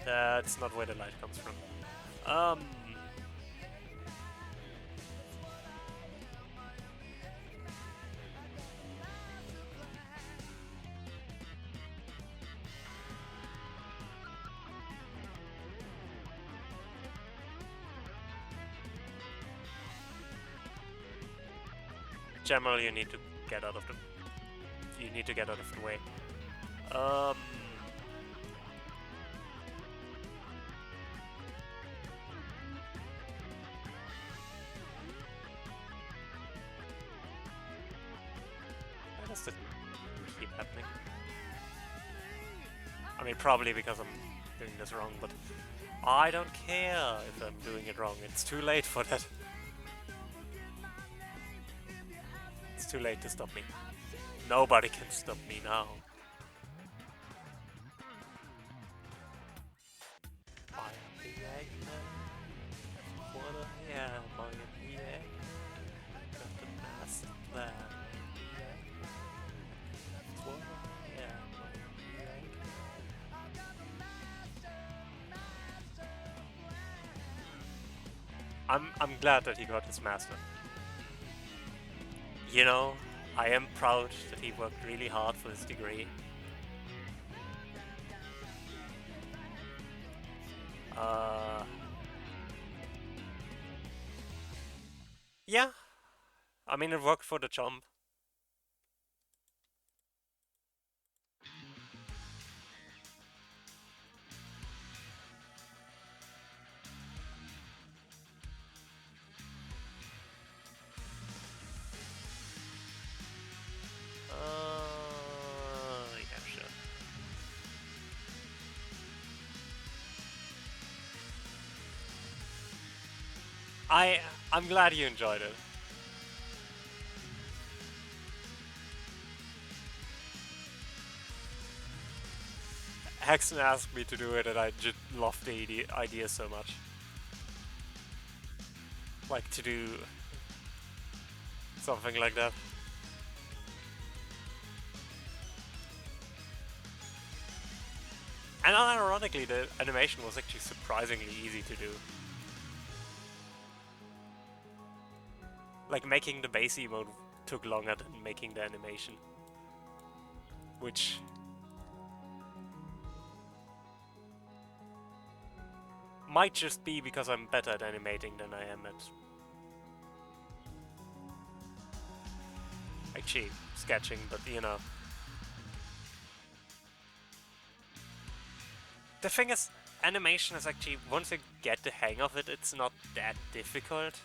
That's not where the light comes from. Generally, you need to get out of the way. Why does that keep happening? I mean, probably because I'm doing this wrong, but I don't care if I'm doing it wrong. It's too late for that. It's too late to stop me. Nobody can stop me now. I am the Eggman. What I am, I am the Eggman. Got the master plan. That's what I am, I am the Eggman. I'm glad that he got his master. You know, I am proud that he worked really hard for his degree. Yeah, I mean, it worked for the jump. Yeah, sure. I'm glad you enjoyed it. Hexen asked me to do it, and I just loved the idea so much. Like, to do something like that. And unironically, the animation was actually surprisingly easy to do. Like, making the base emote took longer than making the animation. Which might just be because I'm better at animating than I am at actually sketching, but you know. The thing is, animation is actually, once you get the hang of it, it's not that difficult.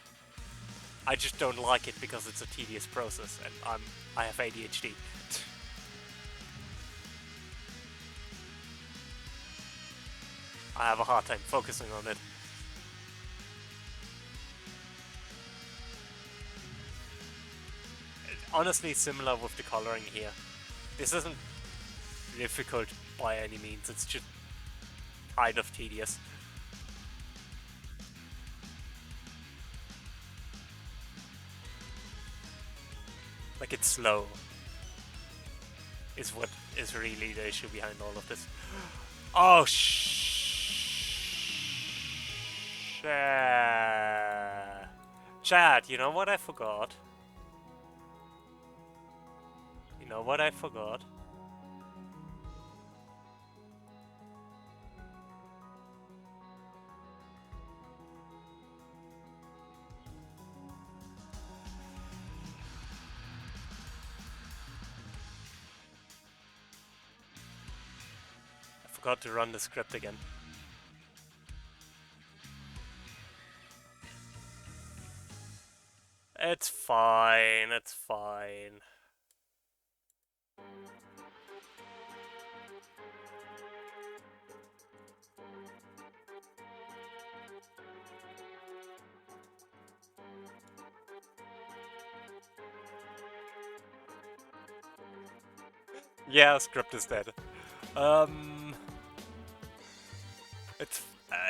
I just don't like it because it's a tedious process, and I have ADHD. I have a hard time focusing on it. Honestly, similar with the coloring here. This isn't difficult by any means, it's just kind of tedious. Like, it's slow, is what is really the issue behind all of this. Oh, shit. Chad, you know what I forgot? You know what I forgot? I forgot to run the script again. It's fine, it's fine. Yeah, script is dead.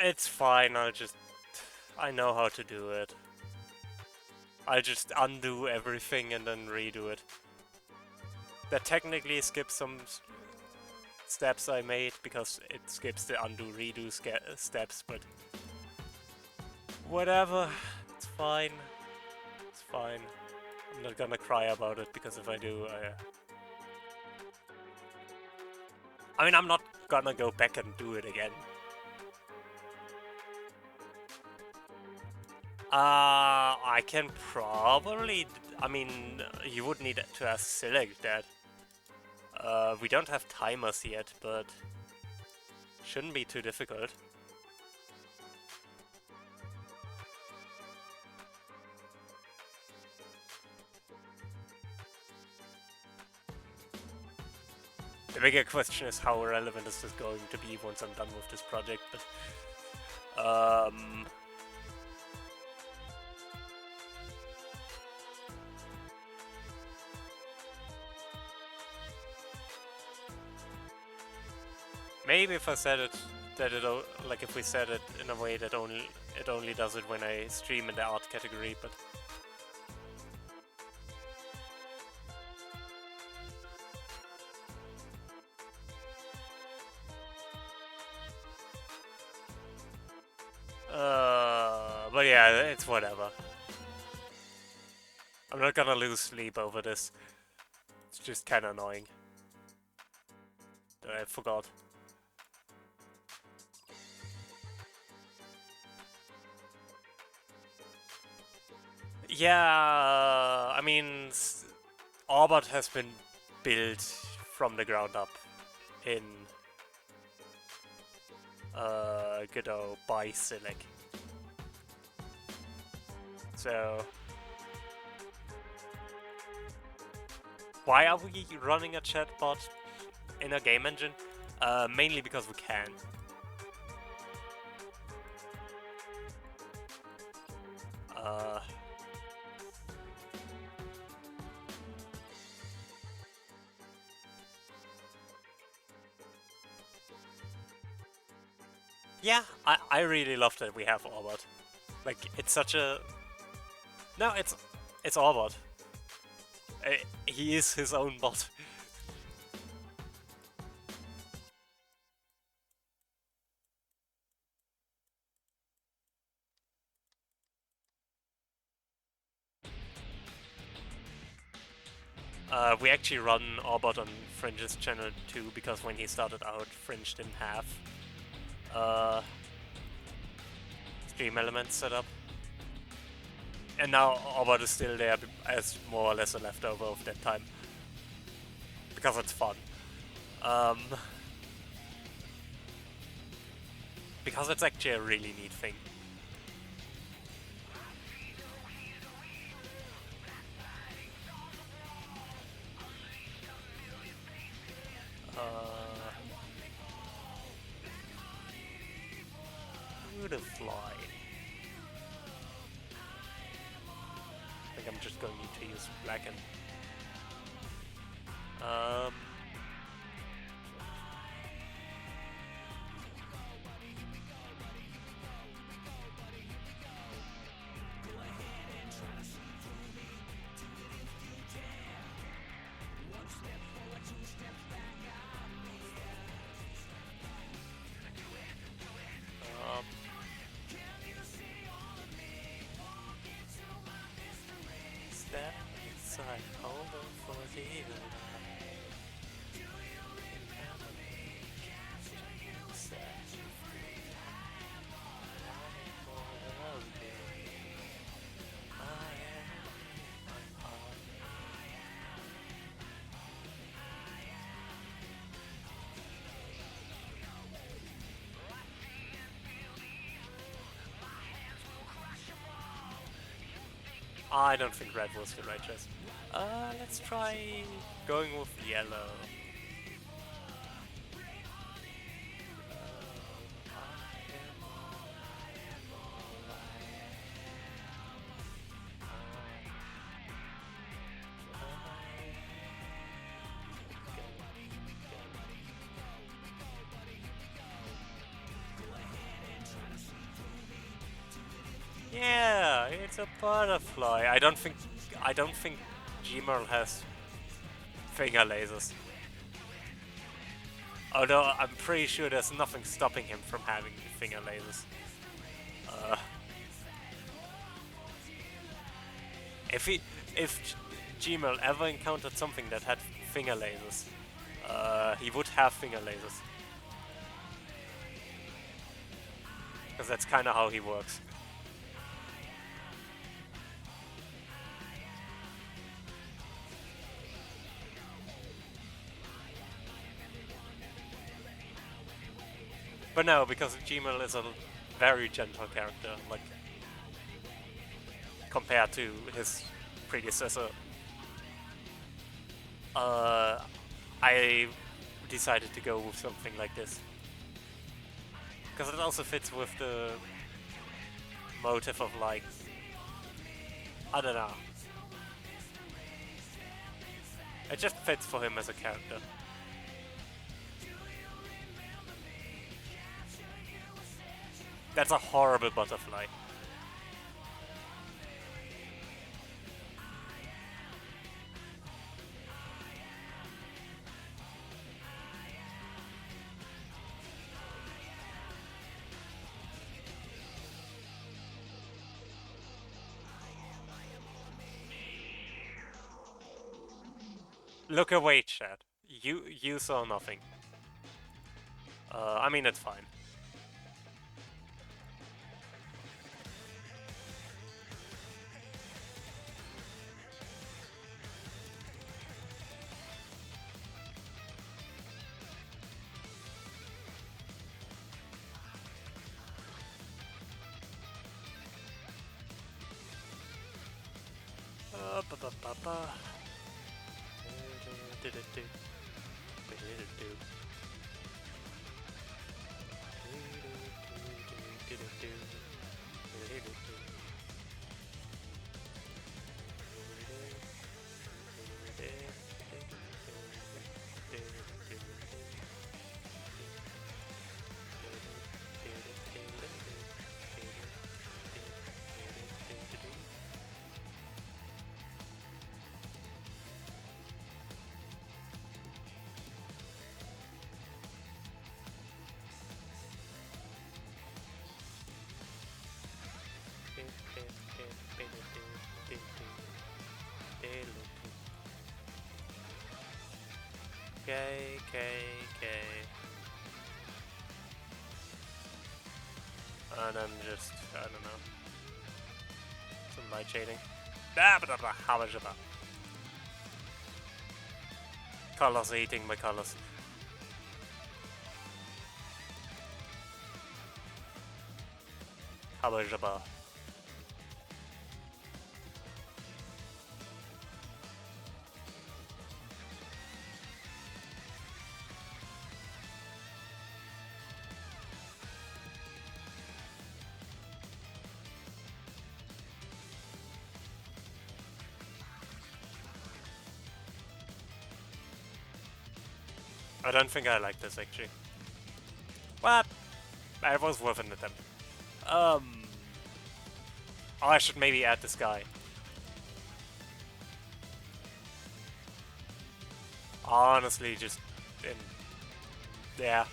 It's fine. I know how to do it. I'll just undo everything and then redo it. That technically skips some steps I made because it skips the undo redo steps, but whatever. It's fine. It's fine. I'm not gonna cry about it because if I do, I mean, I'm not gonna go back and do it again. I can probably... I mean, you would need to select that. We don't have timers yet, but shouldn't be too difficult. The bigger question is how relevant is this going to be once I'm done with this project, but... maybe if I said it, like if we said it in a way that it only does it when I stream in the art category, but... but yeah, it's whatever. I'm not gonna lose sleep over this. It's just kinda annoying. I forgot. Yeah, I mean, Orbot has been built from the ground up in good old by Silic. So why are we running a chatbot in a game engine? Mainly because we can. Yeah, I really love that we have Orbot. Like, it's such a... No, it's Orbot. He is his own bot. We actually run Orbot on Fringe's channel too, because when he started out, Fringe didn't have stream elements set up. And now Orbot is still there as more or less a leftover of that time. Because it's fun. Because it's actually a really neat thing. To fly. I think I'm just going to use Blacken. hold on for dear life. Family can set you free. I am more of you. I am my heart. I don't think red was the right choice. Let's try going with yellow. Yeah, it's a butterfly. I don't think Gmail has finger lasers. Although I'm pretty sure there's nothing stopping him from having finger lasers. If Gmail ever encountered something that had finger lasers, he would have finger lasers. Because that's kind of how he works. But no, because Gmail is a very gentle character, like compared to his predecessor. I decided to go with something like this. Because it also fits with the motive of, like, I don't know. It just fits for him as a character. That's a horrible butterfly. Look away, chat. You saw nothing. I mean, it's fine. Ba ba ba ba. K. And then just, I don't know, some light shading. Colors eating my colors. Habajaba. I don't think I like this actually. But I was worth an attempt. I should maybe add this guy. Honestly, just yeah.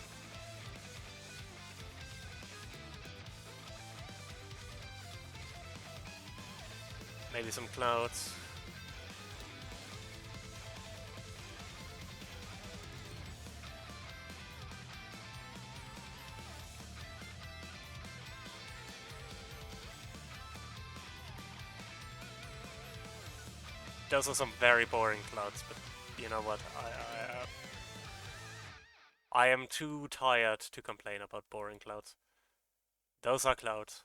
Maybe some clouds. Those are some very boring clouds, but you know what? I am too tired to complain about boring clouds. Those are clouds.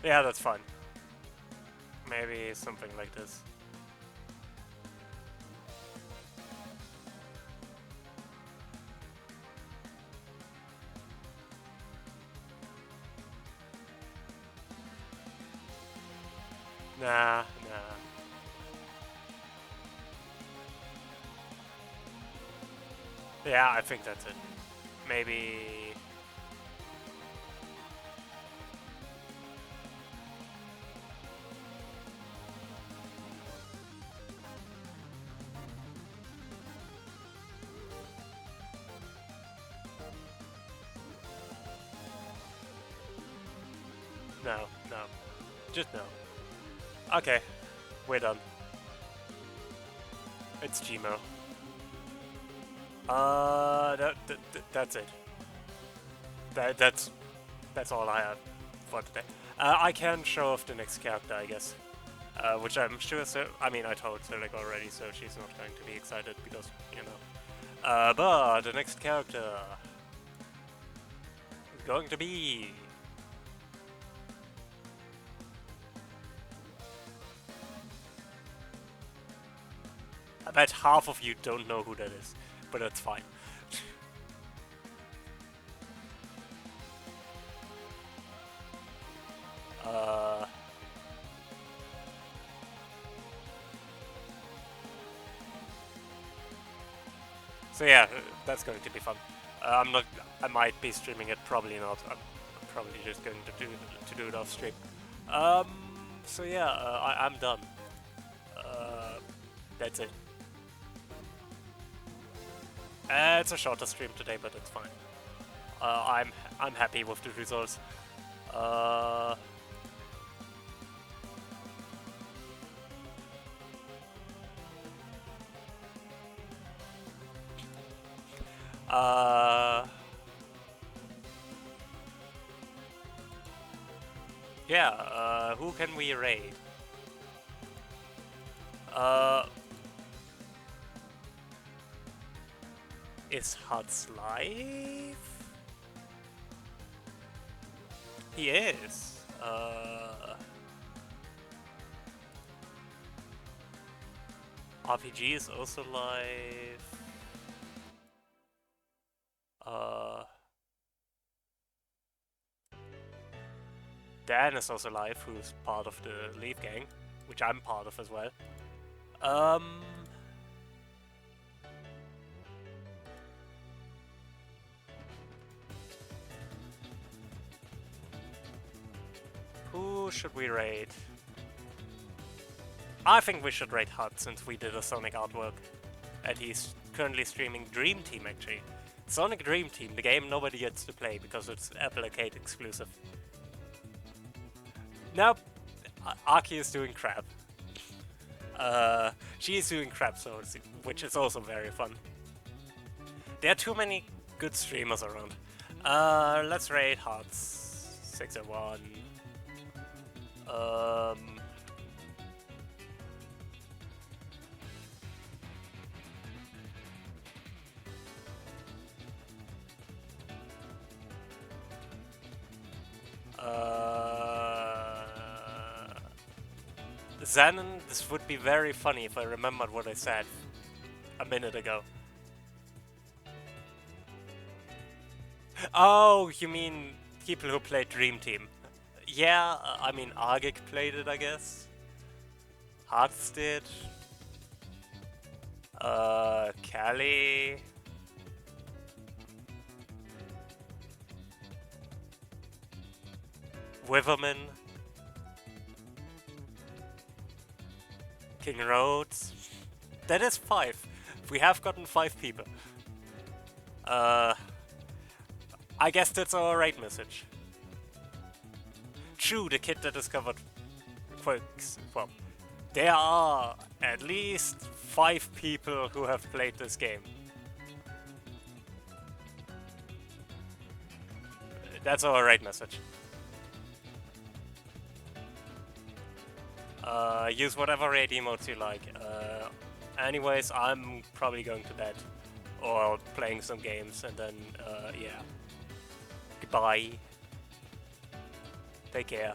Yeah, that's fine. Maybe something like this. Nah. Yeah, I think that's it. Maybe... No. Just no. Okay, we're done. It's Gmo. That's it. That's all I have for today. I can show off the next character, I guess. Which I'm sure, I mean, I told Selig already, so she's not going to be excited because, you know. But the next character is going to be... I bet half of you don't know who that is, but that's fine. So yeah, that's going to be fun. I might be streaming it, probably not. I'm probably just going to do it off stream. So yeah, I'm done. That's it. It's a shorter stream today, but it's fine. I'm happy with the results. Yeah, who can we raid? Is Huts live? He is. RPG is also live. Dan is also live, who's part of the Leaf Gang, which I'm part of as well. Who should we raid? I think we should raid Hut since we did a Sonic artwork. And he's currently streaming Dream Team actually. Sonic Dream Team, the game nobody gets to play because it's Apple Arcade exclusive. Nope, Aki is doing crap. She is doing crap, so which is also very fun. There are too many good streamers around. Let's raid Hearts 601. Xanon, this would be very funny if I remembered what I said a minute ago. Oh, you mean people who played Dream Team? Yeah, I mean Argic played it, I guess. Hearts did. Callie. Wiverman. King Rhodes. That is 5. We have gotten 5 people. Uh, I guess that's our right message. True, the kid that discovered quirks. Well, there are at least 5 people who have played this game. That's our right message. Use whatever raid emotes you like. Anyways, I'm probably going to bed. Or playing some games, and then, yeah. Goodbye. Take care.